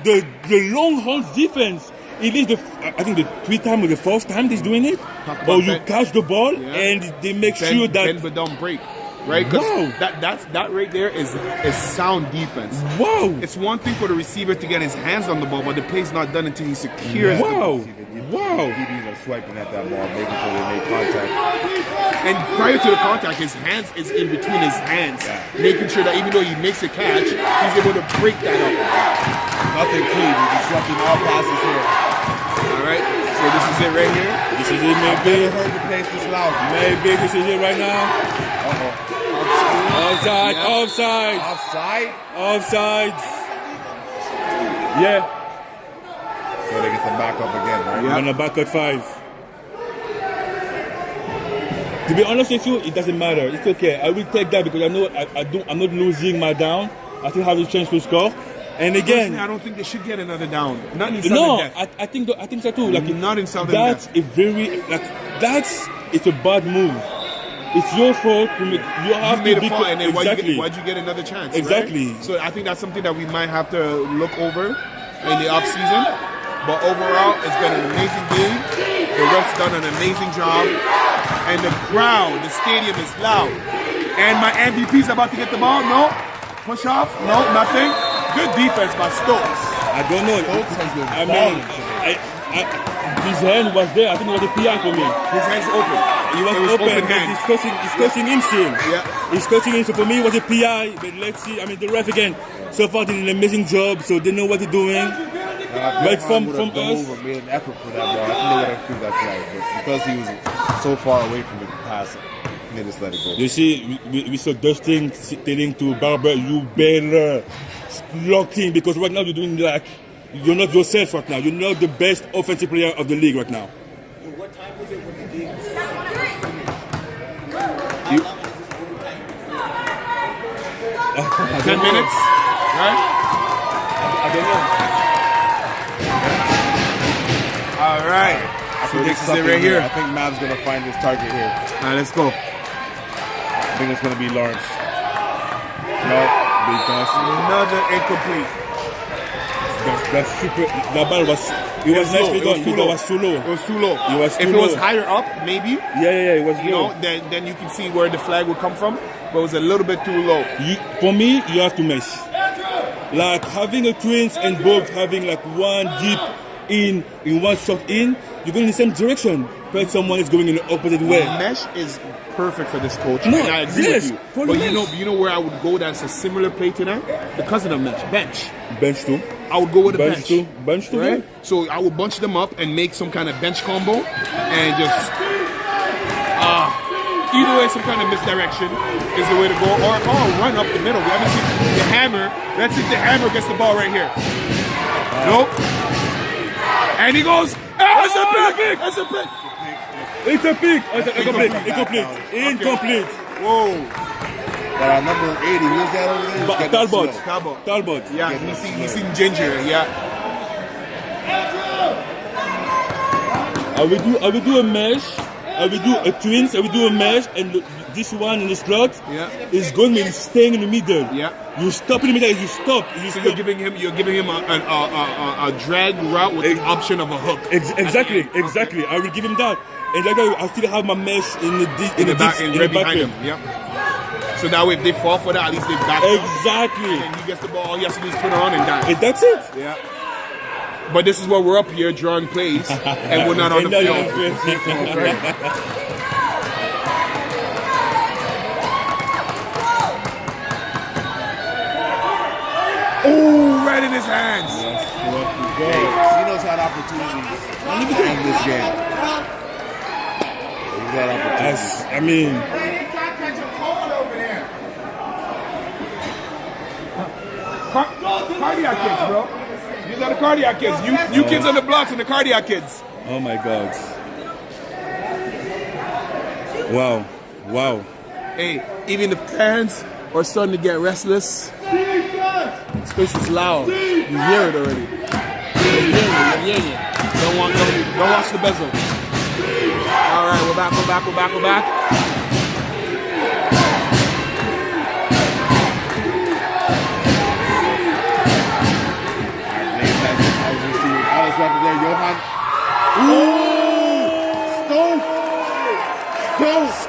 the Longhorns defense. It is I think the 3rd time or the 4th time he's doing it. Or you catch the ball and they make sure that bend but don't break. Right? Wow. That right there is sound defense. Wow. It's one thing for the receiver to get his hands on the ball, but the play's not done until he secures Wow. Wow. DBs are swiping at that ball, making sure they make contact. And prior to the contact, his hands is in between his hands, making sure that even though he makes a catch, he's able to break that up. Nothing clean. He's disrupting all passes here. All right. So this is it right here. This is it, maybe. Never heard the place this loud. Maybe this is it right now. Offside. Yeah. So they get them back up again, right? We're gonna back at 5. To be honest with you, it doesn't matter. It's okay. I will take that because I know I'm not losing my down. I still have a chance to score. And again, I don't think they should get another down. Not in no, death. I think so too. Like not in sudden that's death. It's a bad move. It's your fault to make. You have made to a fault, and then exactly. why'd you get another chance? Exactly. Right? So I think that's something that we might have to look over in the off season. But overall, it's been an amazing game. The refs done an amazing job, and the crowd, the stadium is loud. And my MVP's about to get the ball. No, push off. No, nothing. Good defense by Stokes. I don't know. I mean, his hand was there. I think it was a PI for me. His hand's open. He was open hand. He's coaching instinct. Yeah. He's coaching in. So for me, it was a PI. But let's see. I mean, the ref again so far did an amazing job. So they know what they're doing. But from us, made an effort for that ball. I think they would have threw that try, but because he was so far away from the pass, they just let it go. You see, we saw Dustin telling to Barber, you better lock in because right now you're doing you're not yourself right now. You're not the best offensive player of the league right now. What time was it when the game started? 10 minutes, right? I don't know. All right. So this is it right here. I think Mav's gonna find his target here. All right, let's go. I think it's gonna be Lawrence. No, because Another incomplete. That's super. That ball was. It was nicely done. It was too low. It was too low. It was too if it was low. higher up, maybe. Yeah. It was You low. know, then you can see where the flag would come from. But it was a little bit too low. For me, you have to mesh. Like having a twins and both having like one deep in one shot in, you're going in the same direction. but someone is going in the opposite way. Mesh is perfect for this coach. No, and I agree yes, with for you. the But mesh. you know where I would go that's a similar play to that? The cousin of mesh, bench. Bench too. I would go with a bench. Bench too. Right? So I would bunch them up and make some kind of bench combo and just either way, some kind of misdirection is the way to go, or run up the middle. We haven't seen the hammer. Let's see if the hammer gets the ball right here. Nope. And he goes, that's a pick! That's a pick! It's a pick. Incomplete. Whoa. But number 80, who's that over there? He's getting slow. Talbot. Yeah, he's seen ginger, yeah. I will do a mesh. I will do a twins. I will do a mesh, and this one in the slot is going to be staying in the middle. Yeah. You stop in the middle. You stop. So you're giving him a drag route with the option of a hook. Exactly. I will give him that, and like that, I still have my mesh in the back behind him. Yep. So that way, if they fall for that, at least they back up. Exactly. And he gets the ball. All he has to do is put it on and dance. And that's it. Yeah. But this is where we're up here drawing plays, and we're not on the field. Oh, right in his hands. Cino's had opportunities in this game. He's had opportunities. I mean, You can't catch a cold over there. Cardiac kids, bro. These are the cardiac kids. You kids on the blocks and the cardiac kids. oh my God. Wow. Hey, even the parents are starting to get restless. This place is loud. You hear it already. You're hearing it. Don't watch the bezel. All right, we're back. Right there, Johan.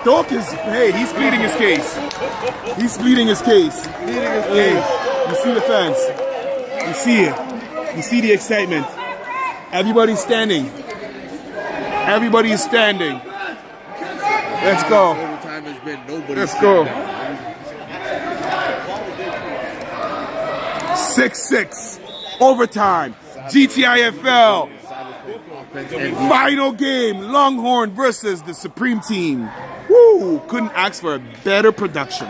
Stoke is, hey, he's pleading his case. You see the fans. You see it. You see the excitement. Everybody's standing. Let's go. Overtime has been nobody. Let's go. 6-6. Overtime. GTIFL. Final game. Longhorn versus the Supreme Team. Woo! Couldn't ask for a better production.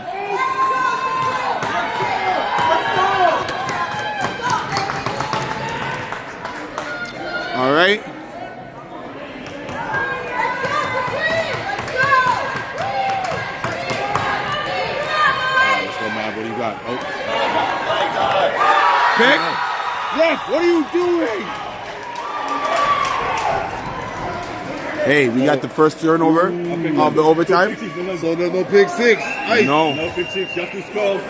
All right. Let's go, man. What do you got? Oh. Pick. Ref, what are you doing? Hey, we got the first turnover of the overtime. So there's no pick six. Ice. No. No pick six. You have to score.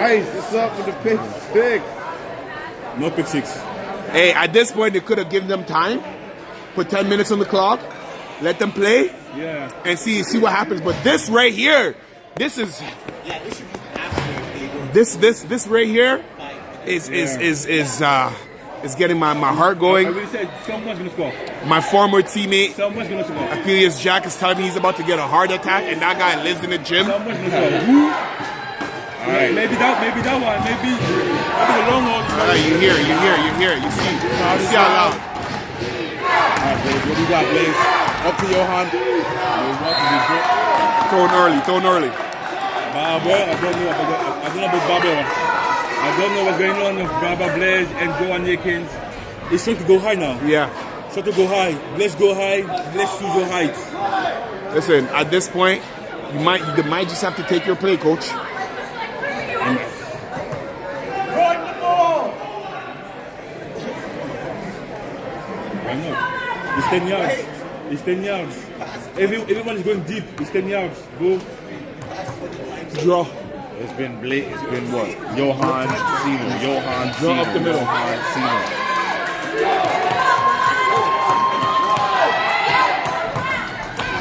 Ice, what's up with the pick six? No pick six. Hey, at this point, they could have given them time, put 10 minutes on the clock, let them play, and see what happens. But this right here, this right here is getting my heart going. I will say someone's gonna score. My former teammate, Someone's gonna score. Achilles Jack, is telling me he's about to get a heart attack, and that guy lives in the gym. Someone's gonna score. Who? Maybe that one. Maybe the Longhorns. You hear, you see how loud. Alright, Blaze, what do you got, Blaze? Up to Johan. Throwing early. Barber, I don't know about Barber. I don't know what's going on with Barber, Blaze, and Johan Akins. It's trying to go high now. Yeah. Try to go high. Let's go high. Let's choose your height. Listen, at this point, you might just have to take your play, coach. Why not? It's 10 yards. It's 10 yards. Everyone is going deep. It's 10 yards. Go. Draw. It's been what? Johan, Cino. Draw up the middle. Johan, Cino.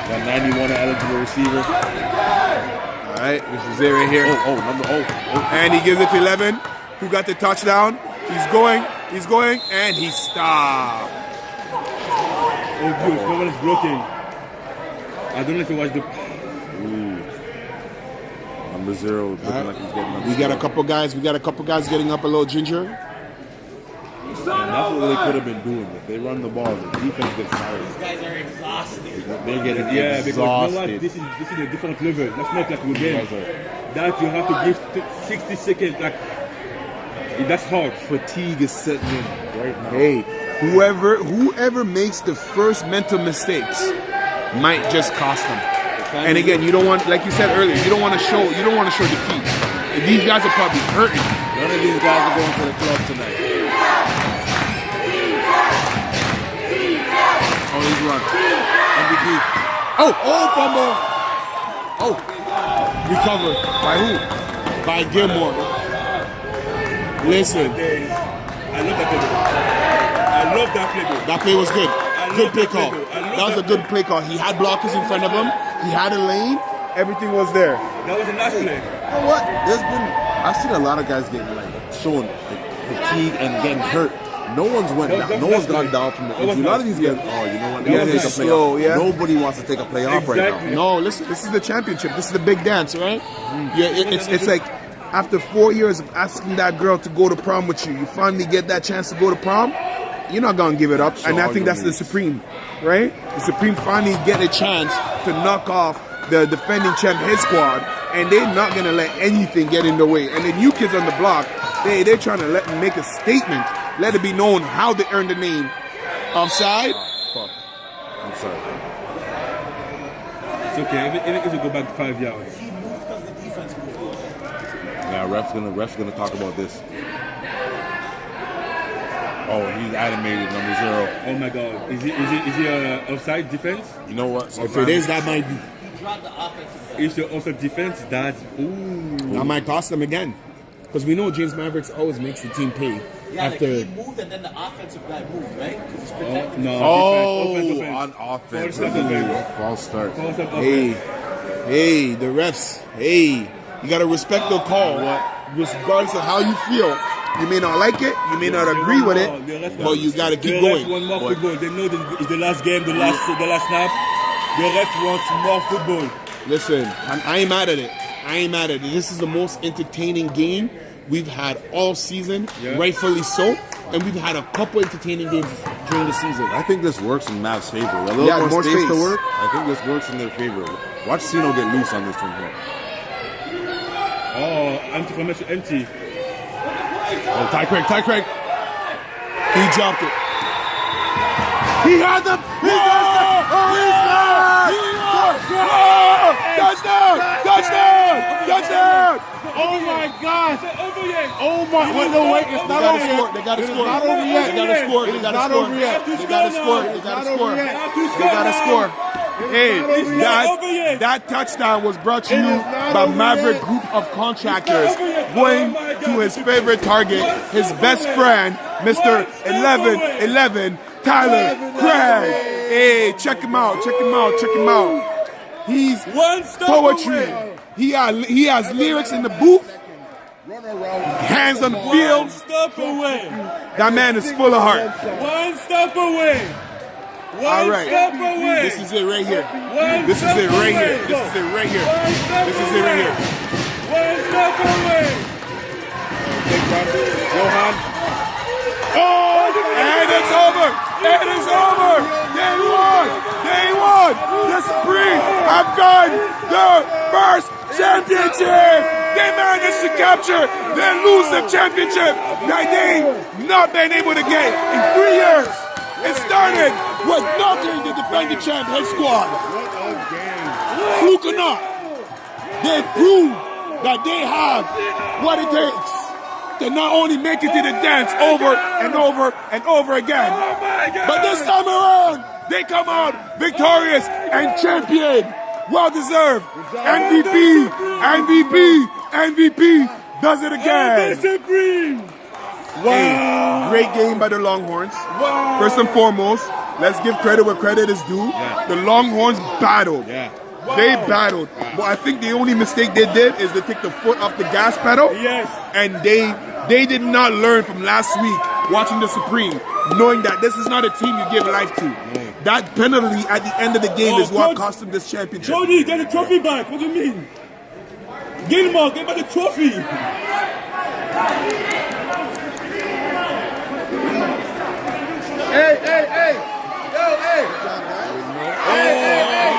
Got 91 eligible receiver. All right, this is it right here. Oh. And he gives it to 11, who got the touchdown. He's going, and he stopped. Oh, good. Someone is blocking. I don't know if it was the. Number 0 looking like he's getting up. We got a couple guys. We got a couple guys getting up a little ginger. And that's what they could have been doing. If they run the ball, the defense gets tired. These guys are exhausted. They're getting Because you know what? exhausted. This is a different level. That's not like a game. That you have to give 60 seconds. Like that's hard. Fatigue is setting in right now. Hey, whoever makes the first mental mistakes might just cost them. And again, you don't want, like you said earlier, you don't want to show defeat. These guys are probably hurting. None of these guys are going to the club tonight. Oh, he's run. MVP. Oh, fumble. Oh, recovered. By who? By Gilmore. Listen, I love that play. I love that play. that play was good. Good play call. I love That was a that good play call. He had blockers in front of him. He had a lane. Everything was there. That was a nice play. You know what? I've seen a lot of guys getting showing fatigue and getting hurt. No one's gone down from the injury. A lot of these guys, you know what? Yeah, Take a play slow, off. yeah. Nobody wants to take a play off right Exactly. now. No, listen, this is the championship. This is the big dance, right? Yeah, it's like after 4 years of asking that girl to go to prom with you, you finally get that chance to go to prom. You're not gonna give it up, and I think that's the Supreme, right? The Supreme finally get a chance to knock off the defending champ, his squad, and they're not gonna let anything get in the way. And the new kids on the block, they're trying to make a statement, let it be known how they earned the name. Offside. Fuck. I'm sorry. It's okay. Even if you go back 5 yards. He moved because the defense moved. Yeah, ref's gonna talk about this. Oh, he's animated, number 0. Oh my God. Is he offside defense? You know what? If it is, that might be. He dropped the offensive guy. If you're offside defense, that's ooh. That might cost them again, because we know James Mavericks always makes the team pay Yeah, after. like he moved and then the offensive guy moved, right? Because he's protecting. No. Defense, on offense. False start. False start. Hey, the refs. Hey, you gotta respect the call. Regardless of how you feel, you may not like it, you may not agree with it, but you gotta keep going. One more football. They know that it's the last game, the last snap. The ref wants more football. Listen, I ain't mad at it. This is the most entertaining game we've had all season, rightfully so. And we've had a couple entertaining games during the season. I think this works in Mavs' favor. A little more space to work. I think this works in their favor. Watch Cino get loose on this one here. Oh, anti-formation empty. Oh, Ty Craig. He dropped it. He had them. Touchdown! Oh my God! Oh my! Wait, no, wait! It's not over yet. They gotta score. Not over yet. They gotta score. They gotta score. Hey, that touchdown was brought to you by Maverick Group of Contractors, going to his favorite target, his best friend, Mr. 1111, Tyler Craig. Hey, check him out. He's poetry. He has lyrics in the booth. Hands on the field. Step away. That man is full of heart. One step away. All right. Step away. This is it right here. One This is step it right away. here. This is it right here. This is it right here. One step away. Johan. Oh, and it's over. It is over. They won. The Supreme have got the first championship. They managed to capture their losing championship that they not been able to get in 3 years. It started with knocking the defending champ head squad. Fluke or not, they proved that they have what it takes to not only make it to the dance over and over and over again, but this time around, they come out victorious and champion. Well deserved. MVP does it again. Wow. Great game by the Longhorns. Wow. First and foremost, let's give credit where credit is due. Yeah. The Longhorns battled. Yeah. Wow. They battled. But I think the only mistake they did is they took the foot off the gas pedal. Yes. And they did not learn from last week watching the Supreme. knowing that this is not a team you give life to. That penalty at the end of the game is what cost him this championship. Jody, get the trophy back. What do you mean? Gilmore, get back the trophy. Hey, hey, hey! Yo, hey! Hey, hey, hey!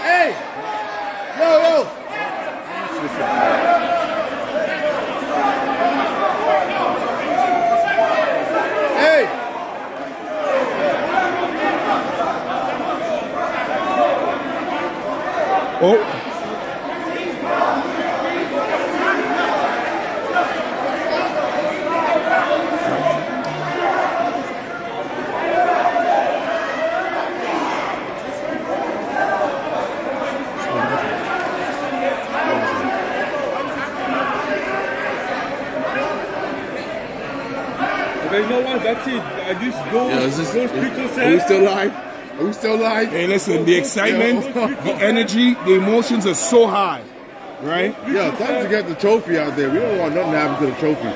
Hey! Yo, yo! Hey! Oh. Okay, you know what? That's it. I just go. Those pictures Are we still live? Are we still live? Hey, listen, the excitement, the energy, the emotions are so high, right? Yeah, time to get the trophy out there. We don't want nothing to happen to the trophy.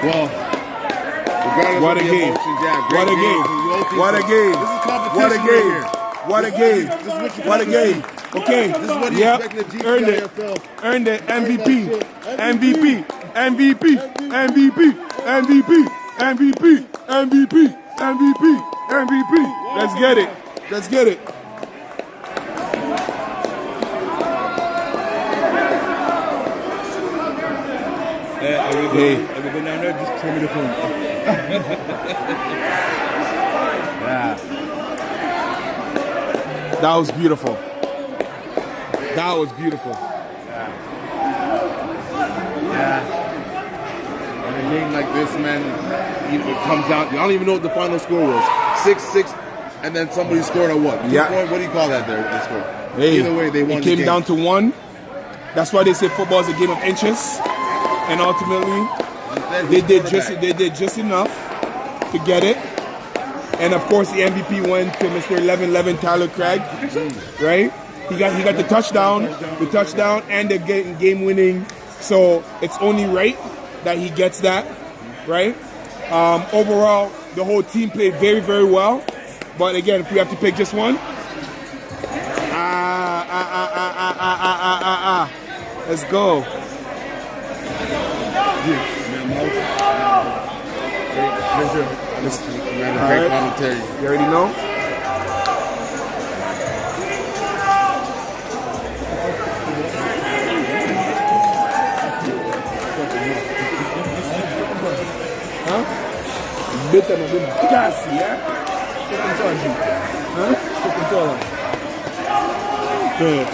Well, regardless What of a the game. emotions, yeah, What a great game. What a game. This is competition What a right game. here. What a game. This is what you What a want to game. see. Okay. This is what you Yep. expect in the Earned it. GTIFL. Earned it. MVP. MVP. MVP. MVP. MVP. MVP. MVP. MVP. MVP. Let's get it. Let's get it. I will go down there, just throw me the phone. That was beautiful. That was beautiful. In a game like this, man, it comes out. I don't even know what the final score was. 6-6, and then somebody scored a what? Yeah. What do you call that there? They scored. Hey, Either way, they won it the came game. down to one. That's why they say football is a game of inches. And ultimately, they did just enough to get it. And of course, the MVP went to Mr. 11-11 Tyler Craig, right? He got the touchdown, and the game winning. So it's only right that he gets that, right? Overall, the whole team played very, very well. But again, if we have to pick just one, let's go. Great commentary. You already know? Huh? Beta na din kasi, ya? Huh? Good.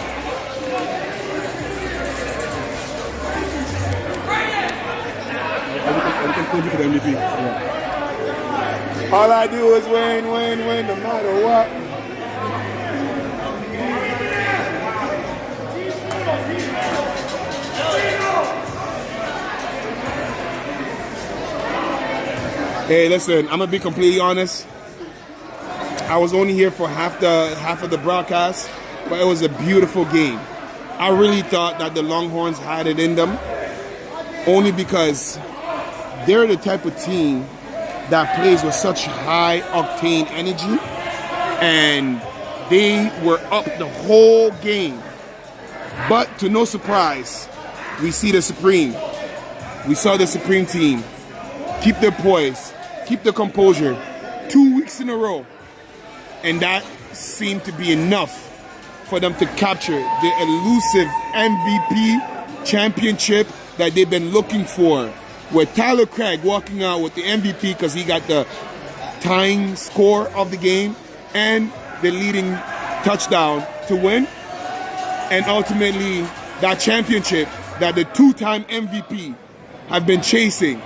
I can call you for the MVP. All I do is win, win, win, no matter what. Hey, listen, I'm gonna be completely honest. I was only here for half of the broadcast, but it was a beautiful game. I really thought that the Longhorns had it in them, only because they're the type of team that plays with such high octane energy, and they were up the whole game. But to no surprise, we see the Supreme. We saw the Supreme team keep their poise, keep their composure 2 weeks in a row. And that seemed to be enough for them to capture the elusive MVP championship that they've been looking for. With Tyler Craig walking out with the MVP because he got the tying score of the game and the leading touchdown to win. And ultimately, that championship that the two-time MVP have been chasing.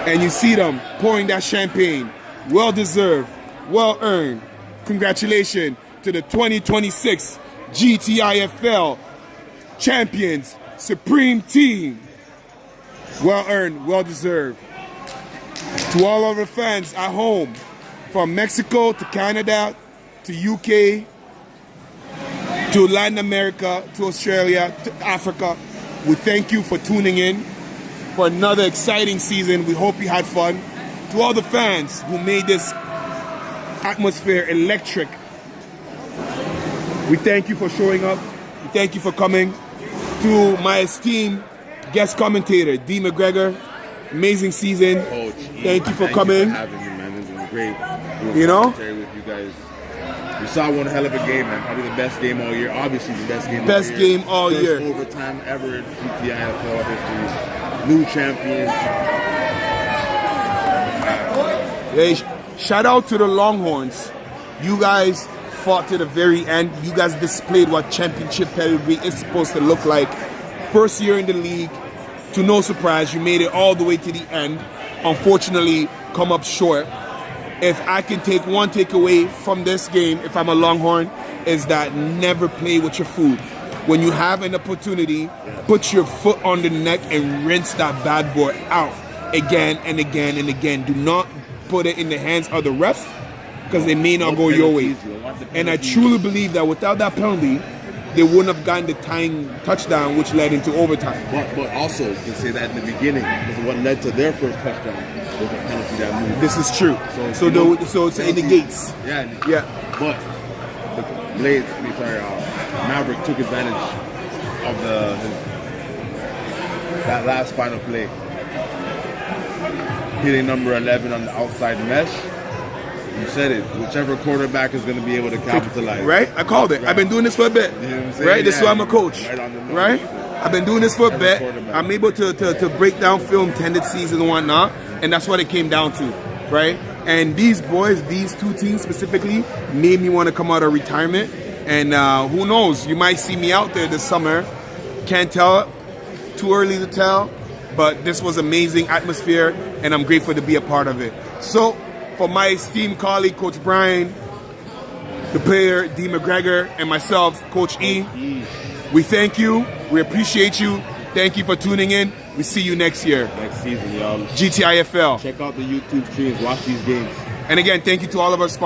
And you see them pouring that champagne. Well-deserved, well-earned. Congratulations to the 2026 GTIFL champions, Supreme team. Well-earned, well-deserved. To all of our fans at home, from Mexico to Canada to UK to Latin America, to Australia, to Africa. We thank you for tuning in for another exciting season. We hope you had fun. To all the fans who made this atmosphere electric, we thank you for showing up. We thank you for coming. To my esteemed guest commentator, D. McGregor, amazing season. Coach, thank you for coming. Thank you for having me, man. It's been great. You know? With you guys. We saw one hell of a game, man. Probably the best game all year. Obviously, the best game. Best game all year. First overtime ever in GTIFL history. New champions. Hey, shout out to the Longhorns. You guys fought to the very end. You guys displayed what championship pedigree is supposed to look like. First year in the league. To no surprise, you made it all the way to the end. Unfortunately, come up short. If I can take one takeaway from this game, if I'm a Longhorn, is that never play with your food. When you have an opportunity, put your foot on the neck and rinse that bad boy out again and again and again. Do not put it in the hands of the ref because they may not go your way. And I truly believe that without that penalty, they wouldn't have gotten the tying touchdown, which led into overtime. But also, you can say that in the beginning, because what led to their first touchdown was a penalty that moved. This is true. So it's in the gates. Yeah. Yeah. But the Blades, Maverick took advantage of that last final play. Hitting number 11 on the outside mesh. You said it. Whichever quarterback is going to be able to capitalize. Right? I called it. Right. I've been doing this for a bit. You know what I'm saying? Right? This is why I'm a coach. Right? I've been doing this for a bit. I'm able to break down film tendencies and whatnot. And that's what it came down to. Right? And these boys, these two teams specifically, made me want to come out of retirement. And who knows? You might see me out there this summer. Can't tell. Too early to tell. But this was amazing atmosphere. And I'm grateful to be a part of it. So, for my esteemed colleague, Coach Brian, the player, D. McGregor, and myself, Coach E, we thank you. We appreciate you. Thank you for tuning in. We see you next year. Next season, y'all. GTIFL. Check out the YouTube streams. Watch these games. And again, thank you to all of our sponsors.